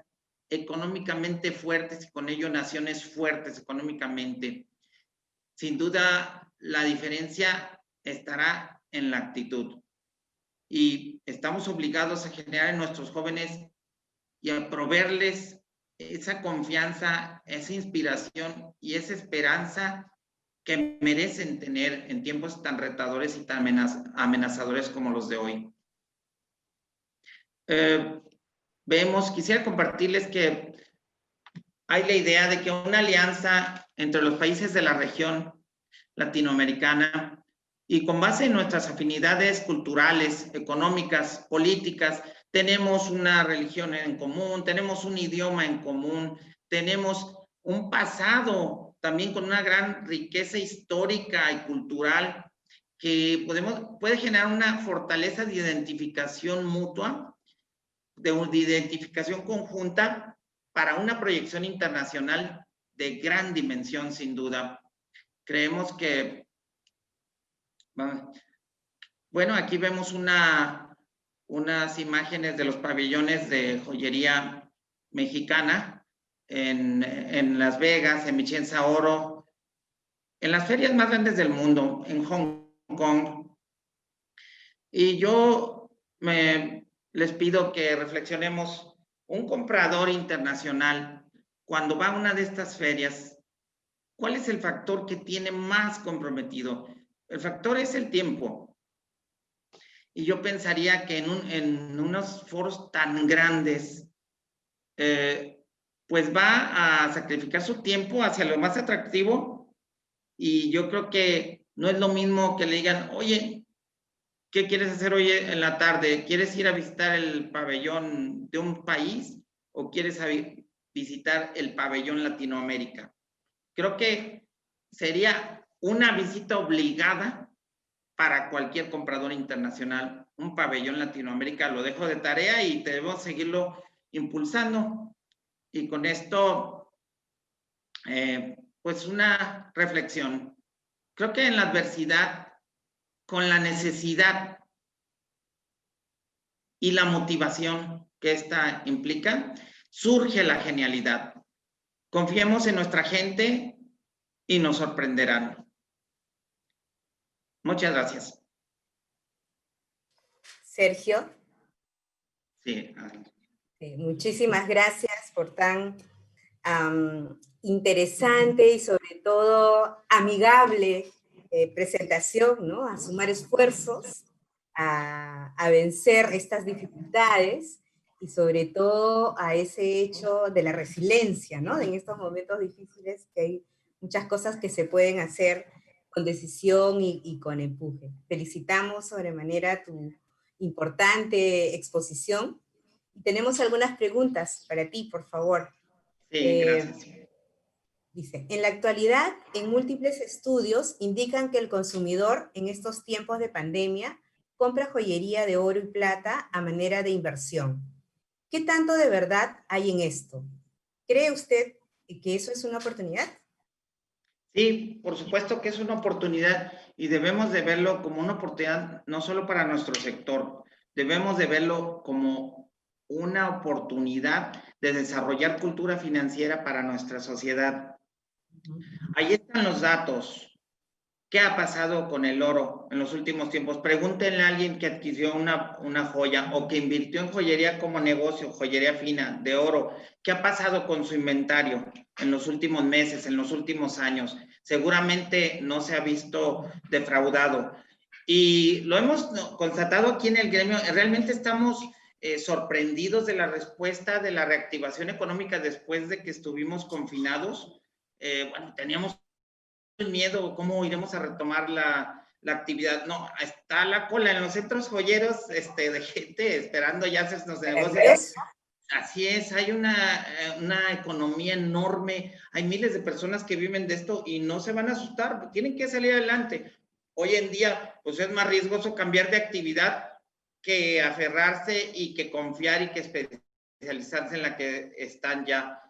económicamente fuertes y con ello naciones fuertes económicamente. Sin duda, la diferencia estará en la actitud. Y estamos obligados a generar en nuestros jóvenes y a proveerles esa confianza, esa inspiración y esa esperanza que merecen tener en tiempos tan retadores y tan amenazadores como los de hoy. Quisiera compartirles que hay la idea de que una alianza entre los países de la región latinoamericana y con base en nuestras afinidades culturales, económicas, políticas, tenemos una religión en común, tenemos un idioma en común, tenemos un pasado también con una gran riqueza histórica y cultural que puede generar una fortaleza de identificación mutua, de identificación conjunta para una proyección internacional de gran dimensión, sin duda. Creemos que, bueno, aquí vemos unas imágenes de los pabellones de joyería mexicana en Las Vegas, en Vicenza Oro, en las ferias más grandes del mundo, en Hong Kong. Y yo les pido que reflexionemos, un comprador internacional, cuando va a una de estas ferias, ¿cuál es el factor que tiene más comprometido? El factor es el tiempo. Y yo pensaría que en unos foros tan grandes, pues va a sacrificar su tiempo hacia lo más atractivo. Y yo creo que no es lo mismo que le digan, oye, ¿qué quieres hacer hoy en la tarde? ¿Quieres ir a visitar el pabellón de un país o quieres visitar el pabellón Latinoamérica? Creo que sería una visita obligada para cualquier comprador internacional, un pabellón Latinoamérica. Lo dejo de tarea y debemos seguirlo impulsando. Y con esto, pues una reflexión. Creo que en la adversidad, con la necesidad y la motivación que esta implica, surge la genialidad. Confiemos en nuestra gente y nos sorprenderán. Muchas gracias. Sergio. Sí. Muchísimas gracias por tan interesante y sobre todo amigable presentación, ¿no? A sumar esfuerzos, a vencer estas dificultades y sobre todo a ese hecho de la resiliencia, ¿no? En estos momentos difíciles que hay muchas cosas que se pueden hacer con decisión y con empuje. Felicitamos sobremanera tu importante exposición. Tenemos algunas preguntas para ti, por favor. Sí, gracias. Dice, en la actualidad, en múltiples estudios indican que el consumidor en estos tiempos de pandemia compra joyería de oro y plata a manera de inversión. ¿Qué tanto de verdad hay en esto? ¿Cree usted que eso es una oportunidad? Sí, por supuesto que es una oportunidad y debemos de verlo como una oportunidad no solo para nuestro sector, debemos de verlo como una oportunidad de desarrollar cultura financiera para nuestra sociedad. Ahí están los datos. ¿Qué ha pasado con el oro en los últimos tiempos? Pregúntenle a alguien que adquirió una joya o que invirtió en joyería como negocio, joyería fina, de oro. ¿Qué ha pasado con su inventario en los últimos meses, en los últimos años? Seguramente no se ha visto defraudado. Y lo hemos constatado aquí en el gremio. Realmente estamos sorprendidos de la respuesta de la reactivación económica después de que estuvimos confinados. Bueno, teníamos el miedo, cómo iremos a retomar la actividad. No, está la cola en los centros joyeros de gente esperando ya hacerse los negocios. Así es, hay una economía enorme, hay miles de personas que viven de esto y no se van a asustar, tienen que salir adelante. Hoy en día, pues es más riesgoso cambiar de actividad que aferrarse y que confiar y que especializarse en la que están ya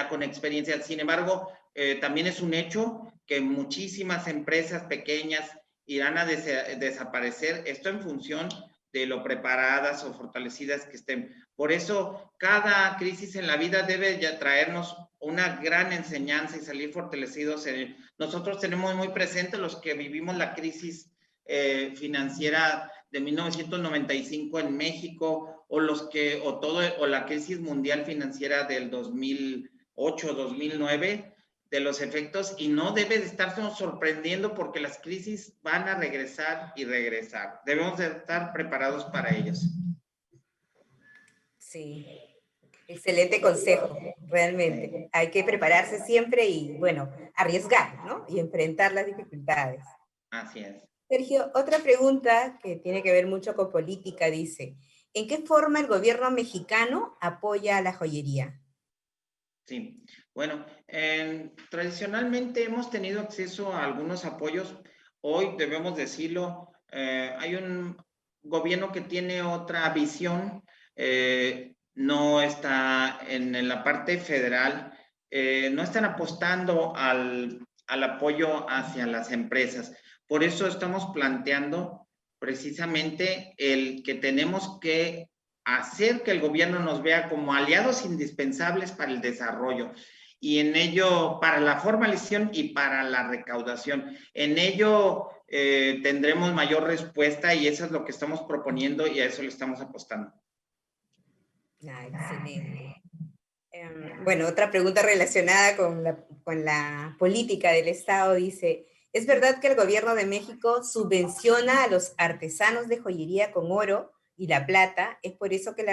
con experiencia. Sin embargo, también es un hecho que muchísimas empresas pequeñas irán a desaparecer, esto en función de lo preparadas o fortalecidas que estén. Por eso, cada crisis en la vida debe ya traernos una gran enseñanza y salir fortalecidos. Nosotros tenemos muy presente los que vivimos la crisis financiera de 1995 en México, o la crisis mundial financiera del 2008, 2009, de los efectos, y no debe de estarnos sorprendiendo porque las crisis van a regresar y regresar. Debemos de estar preparados para ellos. Sí, excelente consejo, realmente. Hay que prepararse siempre y, bueno, arriesgar, ¿no? Y enfrentar las dificultades. Así es. Sergio, otra pregunta que tiene que ver mucho con política dice, ¿en qué forma el gobierno mexicano apoya a la joyería? Sí, bueno, tradicionalmente hemos tenido acceso a algunos apoyos. Hoy debemos decirlo, hay un gobierno que tiene otra visión, no está en la parte federal, no están apostando al apoyo hacia las empresas. Por eso estamos planteando precisamente el que tenemos que hacer que el gobierno nos vea como aliados indispensables para el desarrollo y en ello, para la formalización y para la recaudación. En ello tendremos mayor respuesta y eso es lo que estamos proponiendo y a eso le estamos apostando. Excelente. Bueno, otra pregunta relacionada con la política del Estado dice, ¿es verdad que el gobierno de México subvenciona a los artesanos de joyería con oro y la plata? ¿Es por eso que en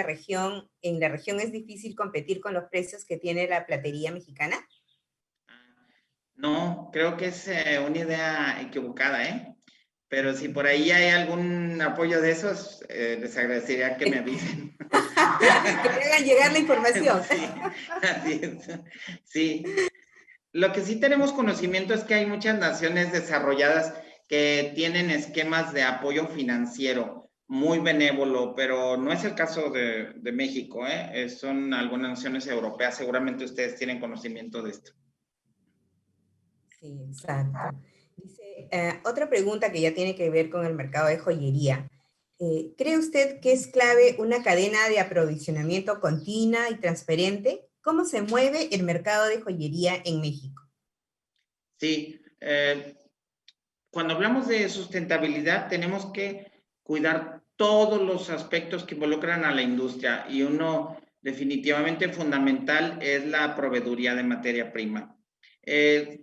la región es difícil competir con los precios que tiene la platería mexicana? No, creo que es una idea equivocada, ¿eh? Pero si por ahí hay algún apoyo de esos, les agradecería que me avisen. Que me hagan llegar la información. Sí, así es. Sí. Lo que sí tenemos conocimiento es que hay muchas naciones desarrolladas que tienen esquemas de apoyo financiero muy benévolo, pero no es el caso de México, ¿eh? Son algunas naciones europeas, seguramente ustedes tienen conocimiento de esto. Sí, exacto. Dice, otra pregunta que ya tiene que ver con el mercado de joyería. ¿Cree usted que es clave una cadena de aprovisionamiento continua y transparente? ¿Cómo se mueve el mercado de joyería en México? Sí, cuando hablamos de sustentabilidad tenemos que cuidar todos los aspectos que involucran a la industria y uno definitivamente fundamental es la proveeduría de materia prima.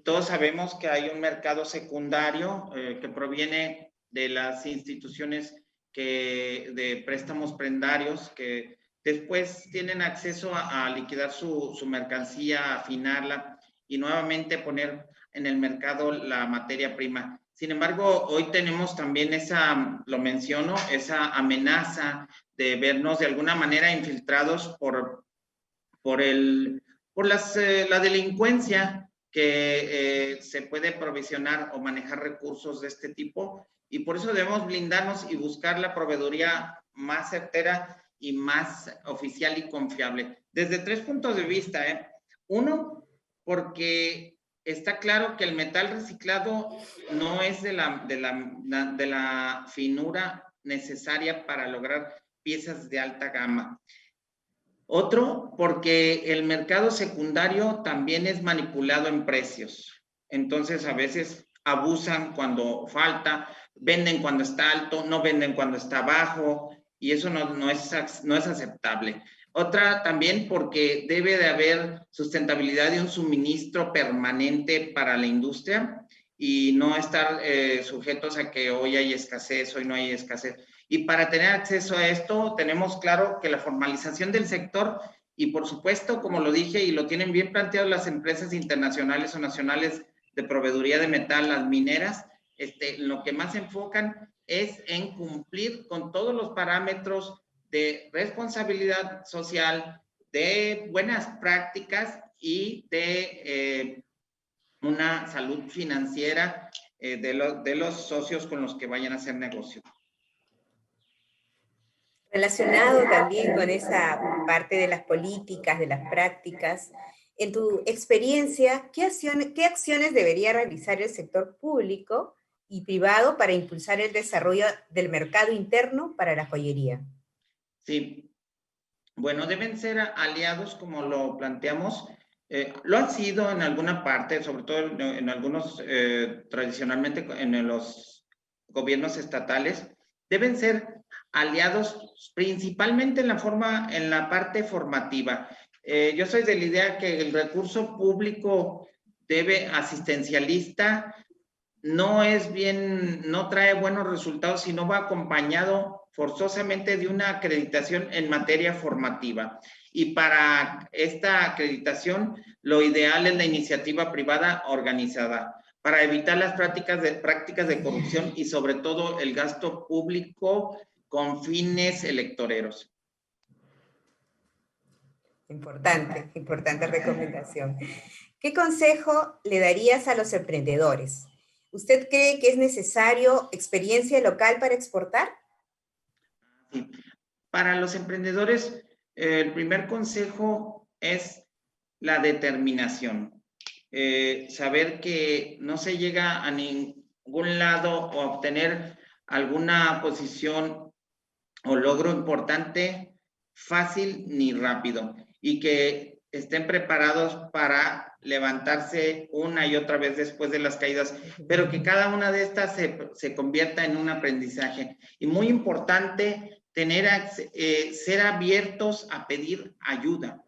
Todos sabemos que hay un mercado secundario que proviene de las instituciones de préstamos prendarios que después tienen acceso a liquidar su mercancía, afinarla y nuevamente poner en el mercado la materia prima. Sin embargo, hoy tenemos también lo menciono, esa amenaza de vernos de alguna manera infiltrados por la delincuencia que se puede provisionar o manejar recursos de este tipo y por eso debemos blindarnos y buscar la proveeduría más certera y más oficial y confiable. Desde 3 puntos de vista, ¿eh? Uno, porque está claro que el metal reciclado no es de la finura necesaria para lograr piezas de alta gama. Otro, porque el mercado secundario también es manipulado en precios. Entonces, a veces abusan cuando falta, venden cuando está alto, no venden cuando está bajo, y eso no es aceptable. Otra también porque debe de haber sustentabilidad de un suministro permanente para la industria y no estar sujetos a que hoy hay escasez, hoy no hay escasez. Y para tener acceso a esto, tenemos claro que la formalización del sector y por supuesto, como lo dije y lo tienen bien planteado las empresas internacionales o nacionales de proveeduría de metal, las mineras, lo que más se enfocan es en cumplir con todos los parámetros de responsabilidad social, de buenas prácticas y de una salud financiera de los socios con los que vayan a hacer negocio. Relacionado también con esa parte de las políticas, de las prácticas, en tu experiencia, ¿qué acciones debería realizar el sector público y privado para impulsar el desarrollo del mercado interno para la joyería? Sí, bueno, deben ser aliados como lo planteamos. Lo han sido en alguna parte, sobre todo en algunos, tradicionalmente en los gobiernos estatales, deben ser aliados principalmente en la parte formativa. Yo soy de la idea que el recurso público asistencialista, no trae buenos resultados si no va acompañado forzosamente de una acreditación en materia formativa. Y para esta acreditación, lo ideal es la iniciativa privada organizada para evitar las prácticas de corrupción y sobre todo el gasto público con fines electoreros. Importante recomendación. ¿Qué consejo le darías a los emprendedores? ¿Usted cree que es necesario experiencia local para exportar? Sí. Para los emprendedores, el primer consejo es la determinación. Saber que no se llega a ningún lado o a obtener alguna posición o logro importante fácil ni rápido y que estén preparados para levantarse una y otra vez después de las caídas, pero que cada una de estas se convierta en un aprendizaje. Y muy importante, ser abiertos a pedir ayuda,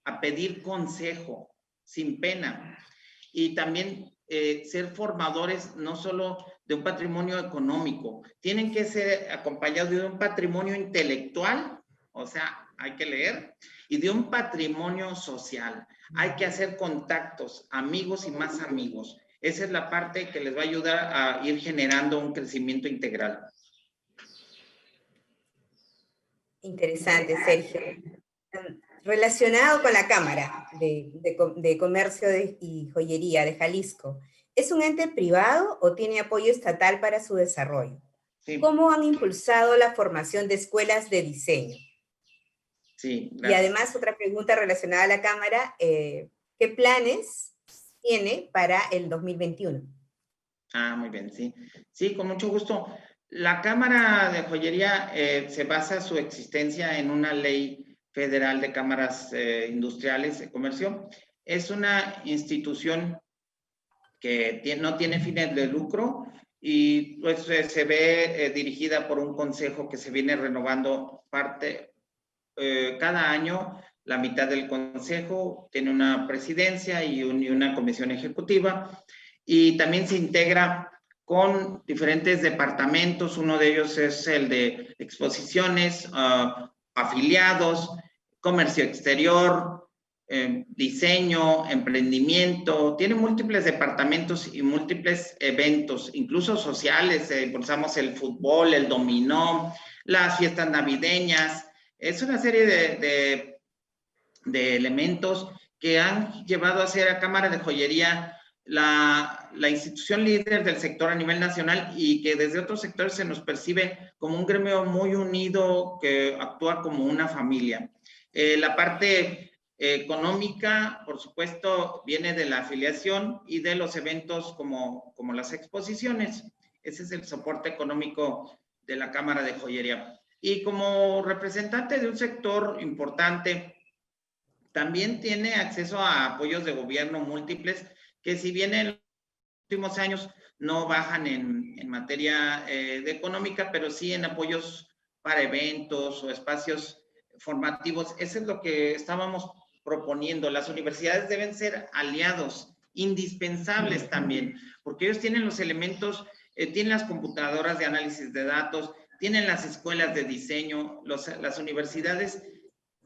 a pedir consejo, sin pena. Y también ser formadores no solo de un patrimonio económico, tienen que ser acompañados de un patrimonio intelectual, o sea, hay que leer, y de un patrimonio social. Hay que hacer contactos, amigos y más amigos. Esa es la parte que les va a ayudar a ir generando un crecimiento integral. Interesante, Sergio. Relacionado con la Cámara de Comercio y Joyería de Jalisco, ¿es un ente privado o tiene apoyo estatal para su desarrollo? Sí. ¿Cómo han impulsado la formación de escuelas de diseño? Sí, gracias. Y además, otra pregunta relacionada a la Cámara, ¿qué planes tiene para el 2021? Muy bien, sí. Sí, con mucho gusto. La Cámara de Joyería se basa su existencia en una ley federal de cámaras industriales de comercio. Es una institución que no tiene fines de lucro y pues se ve dirigida por un consejo que se viene renovando cada año. La mitad del consejo tiene una presidencia y una comisión ejecutiva y también se integra con diferentes departamentos. Uno de ellos es el de exposiciones, afiliados, comercio exterior, diseño, emprendimiento. Tiene múltiples departamentos y múltiples eventos, incluso sociales. Impulsamos el fútbol, el dominó, las fiestas navideñas. Es una serie de elementos que han llevado a ser a Cámara de Joyería la institución líder del sector a nivel nacional y que desde otros sectores se nos percibe como un gremio muy unido que actúa como una familia. La parte económica, por supuesto, viene de la afiliación y de los eventos como las exposiciones. Ese es el soporte económico de la Cámara de Joyería. Y como representante de un sector importante, también tiene acceso a apoyos de gobierno múltiples, que si bien en los últimos años no bajan en materia de económica, pero sí en apoyos para eventos o espacios formativos. Eso es lo que estábamos proponiendo. Las universidades deben ser aliados indispensables también, porque ellos tienen los elementos, tienen las computadoras de análisis de datos, tienen las escuelas de diseño, las universidades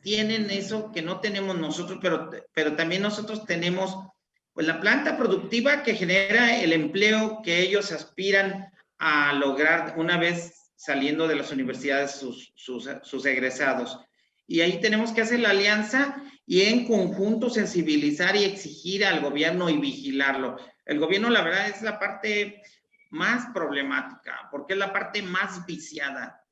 tienen eso que no tenemos nosotros, pero también nosotros tenemos pues la planta productiva que genera el empleo que ellos aspiran a lograr una vez saliendo de las universidades sus egresados. Y ahí tenemos que hacer la alianza y en conjunto sensibilizar y exigir al gobierno y vigilarlo. El gobierno, la verdad, es la parte más problemática, porque es la parte más viciada.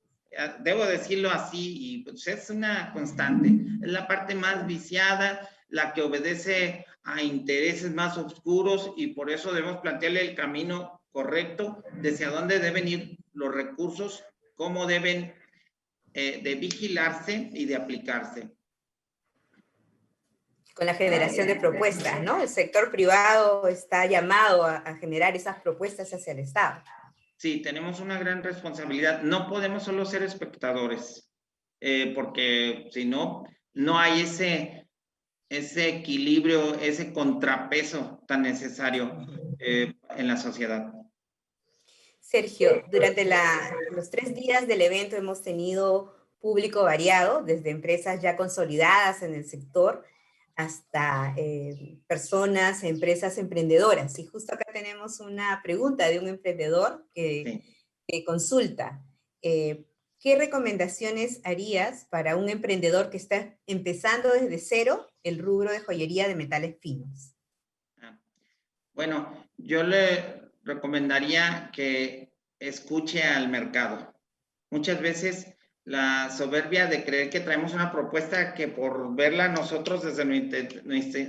Debo decirlo así, y pues es una constante. Es la parte más viciada, la que obedece a intereses más oscuros, y por eso debemos plantearle el camino correcto de hacia dónde deben ir los recursos, cómo deben de vigilarse y de aplicarse. Con la generación de propuestas, ¿no? El sector privado está llamado a generar esas propuestas hacia el Estado. Sí, tenemos una gran responsabilidad. No podemos solo ser espectadores, porque si no, no hay ese equilibrio, ese contrapeso tan necesario en la sociedad. Sergio, durante los 3 días del evento hemos tenido público variado, desde empresas ya consolidadas en el sector hasta personas, empresas emprendedoras. Y justo acá tenemos una pregunta de un emprendedor que consulta. ¿Qué recomendaciones harías para un emprendedor que está empezando desde cero el rubro de joyería de metales finos? Bueno, yo le recomendaría que escuche al mercado. Muchas veces la soberbia de creer que traemos una propuesta que por verla nosotros desde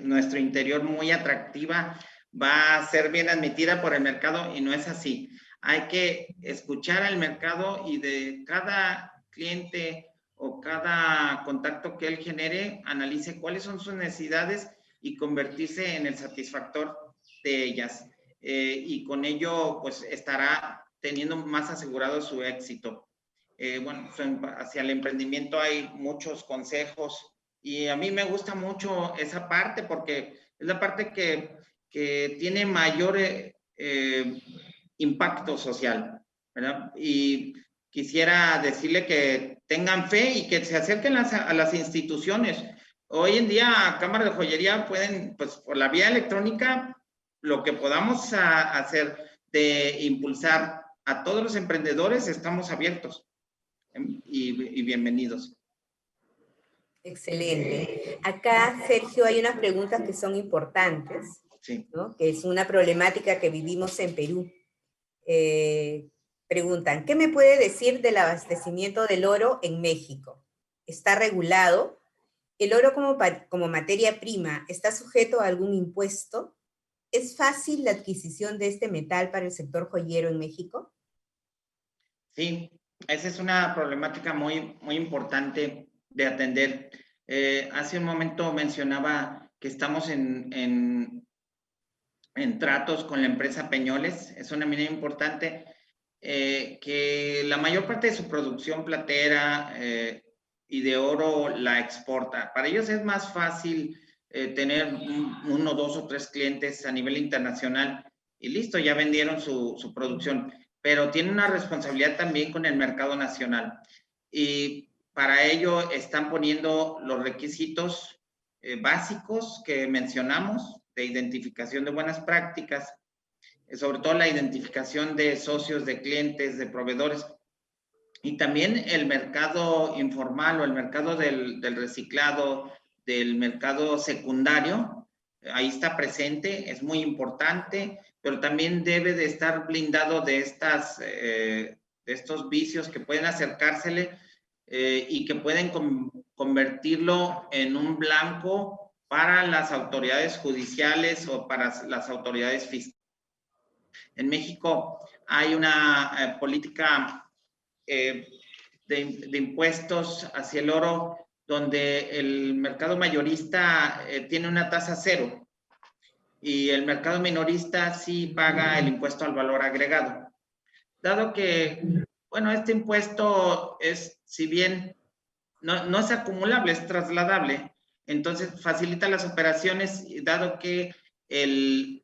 nuestro interior muy atractiva va a ser bien admitida por el mercado, y no es así. Hay que escuchar al mercado y de cada cliente o cada contacto que él genere, analice cuáles son sus necesidades y convertirse en el satisfactor de ellas. Y con ello pues estará teniendo más asegurado su éxito. Bueno, hacia el emprendimiento hay muchos consejos y a mí me gusta mucho esa parte porque es la parte que tiene mayor impacto social, ¿verdad? Y quisiera decirle que tengan fe y que se acerquen a las instituciones. Hoy en día, Cámara de Joyería pueden, pues por la vía electrónica, lo que podamos hacer de impulsar a todos los emprendedores, estamos abiertos y bienvenidos. Excelente. Acá, Sergio, hay unas preguntas que son importantes, sí, ¿no? Que es una problemática que vivimos en Perú. Preguntan, ¿qué me puede decir del abastecimiento del oro en México? ¿Está regulado? ¿El oro como materia prima está sujeto a algún impuesto? ¿Es fácil la adquisición de este metal para el sector joyero en México? Sí, esa es una problemática muy, muy importante de atender. Hace un momento mencionaba que estamos en tratos con la empresa Peñoles. Es una mina importante que la mayor parte de su producción platera y de oro la exporta. Para ellos es más fácil tener uno, dos o tres clientes a nivel internacional y listo, ya vendieron su producción, pero tienen una responsabilidad también con el mercado nacional. Y para ello están poniendo los requisitos básicos que mencionamos de identificación de buenas prácticas, sobre todo la identificación de socios, de clientes, de proveedores, y también el mercado informal o el mercado del reciclado, del mercado secundario, ahí está presente, es muy importante, pero también debe de estar blindado de estos vicios que pueden acercársele y que pueden convertirlo en un blanco para las autoridades judiciales o para las autoridades fiscales. En México hay una política de de impuestos hacia el oro, donde el mercado mayorista tiene una tasa cero y el mercado minorista sí paga el impuesto al valor agregado. Dado que, bueno, este impuesto es, si bien no es acumulable, es trasladable, entonces facilita las operaciones, dado que el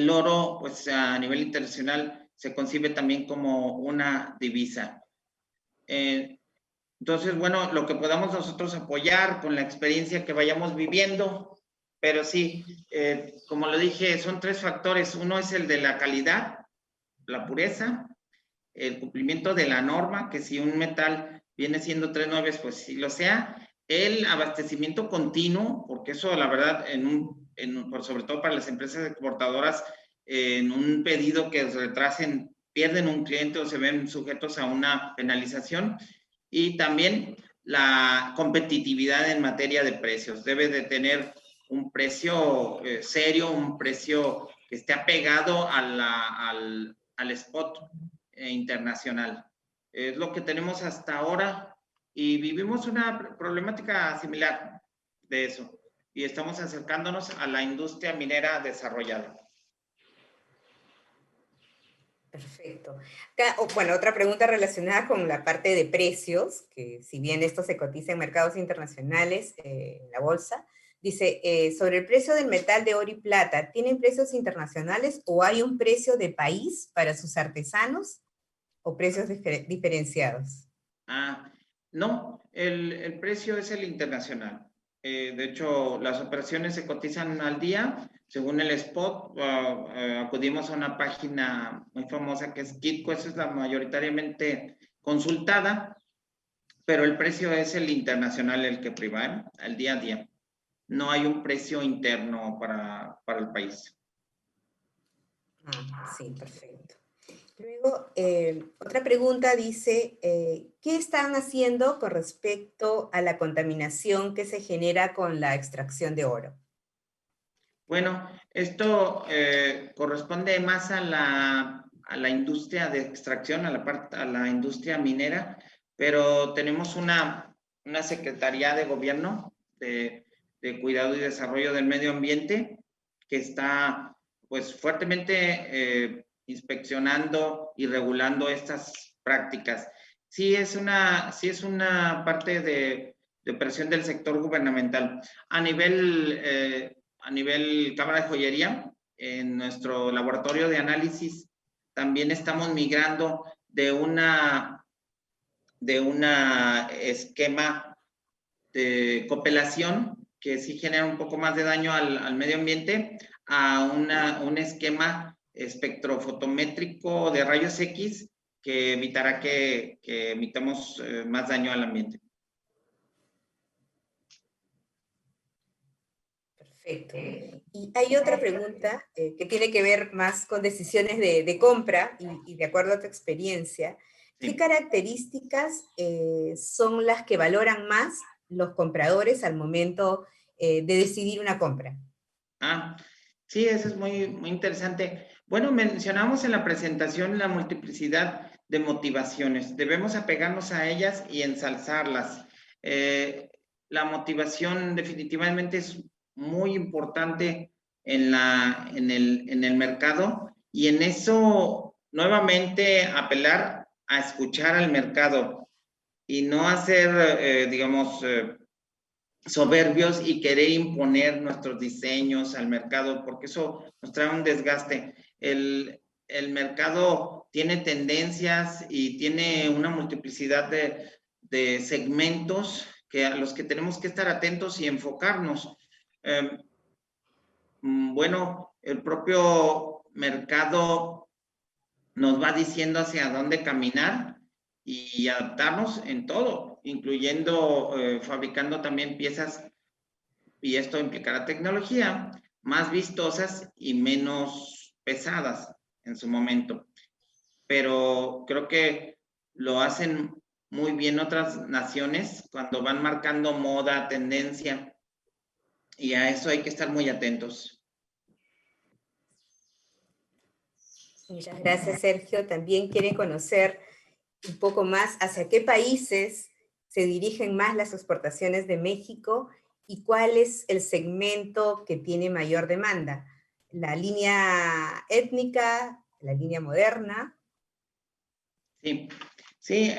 oro, pues a nivel internacional, se concibe también como una divisa. Entonces, bueno, lo que podamos nosotros apoyar con la experiencia que vayamos viviendo, pero sí, como lo dije, son 3 factores. Uno es el de la calidad, la pureza, el cumplimiento de la norma, que si un metal viene siendo 3.9, pues sí lo sea, el abastecimiento continuo, porque eso la verdad, sobre todo para las empresas exportadoras, en un pedido que retrasen, pierden un cliente o se ven sujetos a una penalización. Y también la competitividad en materia de precios. Debe de tener un precio serio, un precio que esté apegado al spot internacional. Es lo que tenemos hasta ahora y vivimos una problemática similar de eso. Y estamos acercándonos a la industria minera desarrollada. Perfecto. Acá, bueno, otra pregunta relacionada con la parte de precios, que si bien esto se cotiza en mercados internacionales, en la bolsa, dice, sobre el precio del metal de oro y plata, ¿tienen precios internacionales o hay un precio de país para sus artesanos o precios diferenciados? No, el precio es el internacional. De hecho, las operaciones se cotizan al día según el spot. Acudimos a una página muy famosa que es Kitco, esa es la mayoritariamente consultada, pero el precio es el internacional el que priva, al día a día. No hay un precio interno para el país. Sí, perfecto. Luego, otra pregunta dice, ¿qué están haciendo con respecto a la contaminación que se genera con la extracción de oro? Bueno, esto corresponde más a la industria de extracción, a la industria minera, pero tenemos una Secretaría de Gobierno de Cuidado y Desarrollo del Medio Ambiente que está pues fuertemente inspeccionando y regulando estas prácticas. Sí es una parte de operación del sector gubernamental. A nivel Cámara de Joyería, en nuestro laboratorio de análisis, también estamos migrando de una esquema de copelación que sí genera un poco más de daño al medio ambiente a un esquema espectrofotométrico de rayos X que evitará que emitamos más daño al ambiente. Perfecto. Y hay otra pregunta que tiene que ver más con decisiones de compra y de acuerdo a tu experiencia. ¿Qué Sí. características son las que valoran más los compradores al momento de decidir una compra? Sí, eso es muy, muy interesante. Bueno, mencionamos en la presentación la multiplicidad de motivaciones. Debemos apegarnos a ellas y ensalzarlas. La motivación definitivamente es muy importante en el mercado y en eso nuevamente apelar a escuchar al mercado y no hacer, digamos, soberbios y querer imponer nuestros diseños al mercado, porque eso nos trae un desgaste. El mercado tiene tendencias y tiene una multiplicidad de segmentos a los que tenemos que estar atentos y enfocarnos. Bueno, el propio mercado nos va diciendo hacia dónde caminar y adaptarnos en todo, incluyendo fabricando también piezas, y esto implicará tecnología, más vistosas y menos pesadas en su momento. Pero creo que lo hacen muy bien otras naciones cuando van marcando moda, tendencia, y a eso hay que estar muy atentos. Muchas gracias, Sergio. También quiere conocer un poco más hacia qué países se dirigen más las exportaciones de México y cuál es el segmento que tiene mayor demanda. La línea étnica, la línea moderna. Sí, sí,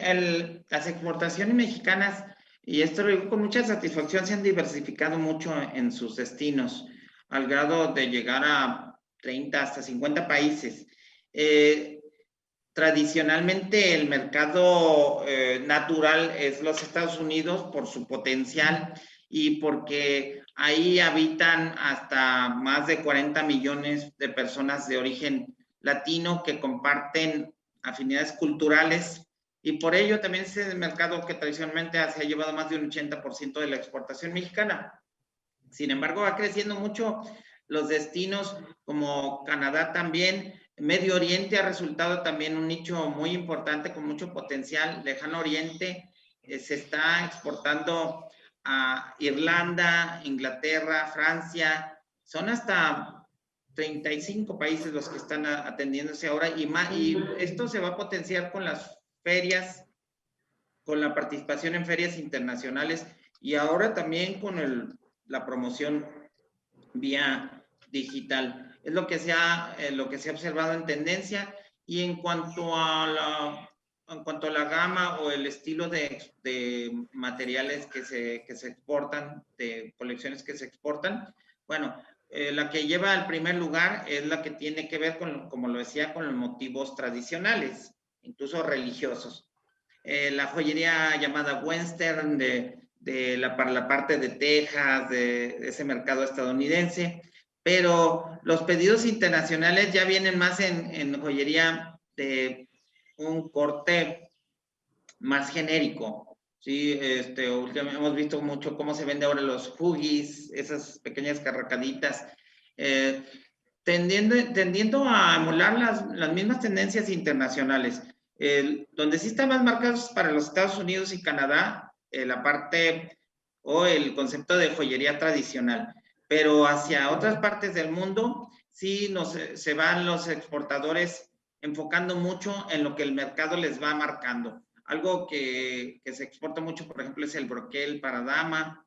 las exportaciones mexicanas, y esto lo digo con mucha satisfacción, se han diversificado mucho en sus destinos, al grado de llegar a 30 hasta 50 países. Tradicionalmente el mercado natural es los Estados Unidos por su potencial y porque ahí habitan hasta más de 40 millones de personas de origen latino que comparten afinidades culturales, y por ello también es el mercado que tradicionalmente se ha llevado más de un 80% de la exportación mexicana. Sin embargo, va creciendo mucho los destinos como Canadá también. Medio Oriente ha resultado también un nicho muy importante con mucho potencial. Lejano Oriente se está exportando a Irlanda, Inglaterra, Francia. Son hasta 35 países los que están atendiéndose ahora, y esto se va a potenciar con las ferias, con la participación en ferias internacionales y ahora también con la promoción vía digital. Es lo que se ha observado en tendencia. Y en cuanto a la gama o el estilo de materiales que se exportan, de colecciones que se exportan, bueno, la que lleva al primer lugar es la que tiene que ver con, como lo decía, con los motivos tradicionales, incluso religiosos. La joyería llamada Western de la parte de Texas, de ese mercado estadounidense, pero los pedidos internacionales ya vienen más en joyería de un corte más genérico. Sí, últimamente hemos visto mucho cómo se vende ahora los huggies, esas pequeñas carracaditas, tendiendo a emular las mismas tendencias internacionales. Donde sí están más marcados para los Estados Unidos y Canadá, la parte o el concepto de joyería tradicional, pero hacia otras partes del mundo sí se van los exportadores enfocando mucho en lo que el mercado les va marcando. Algo que se exporta mucho, por ejemplo, es el broquel para dama,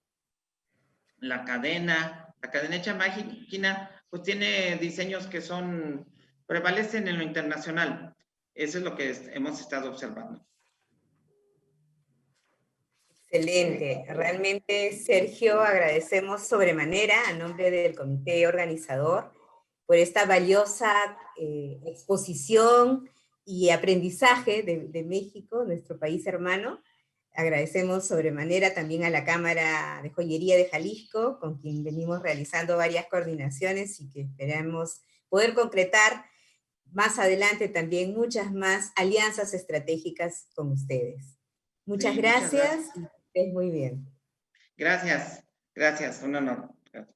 la cadena hecha máquina, pues tiene diseños que prevalecen en lo internacional. Eso es lo que hemos estado observando. Excelente. Realmente, Sergio, agradecemos sobremanera a nombre del comité organizador por esta valiosa exposición y aprendizaje de México, nuestro país hermano. Agradecemos sobremanera también a la Cámara de Joyería de Jalisco, con quien venimos realizando varias coordinaciones y que esperamos poder concretar más adelante también muchas más alianzas estratégicas con ustedes. Muchas gracias y que estés muy bien. Gracias, un honor. Gracias.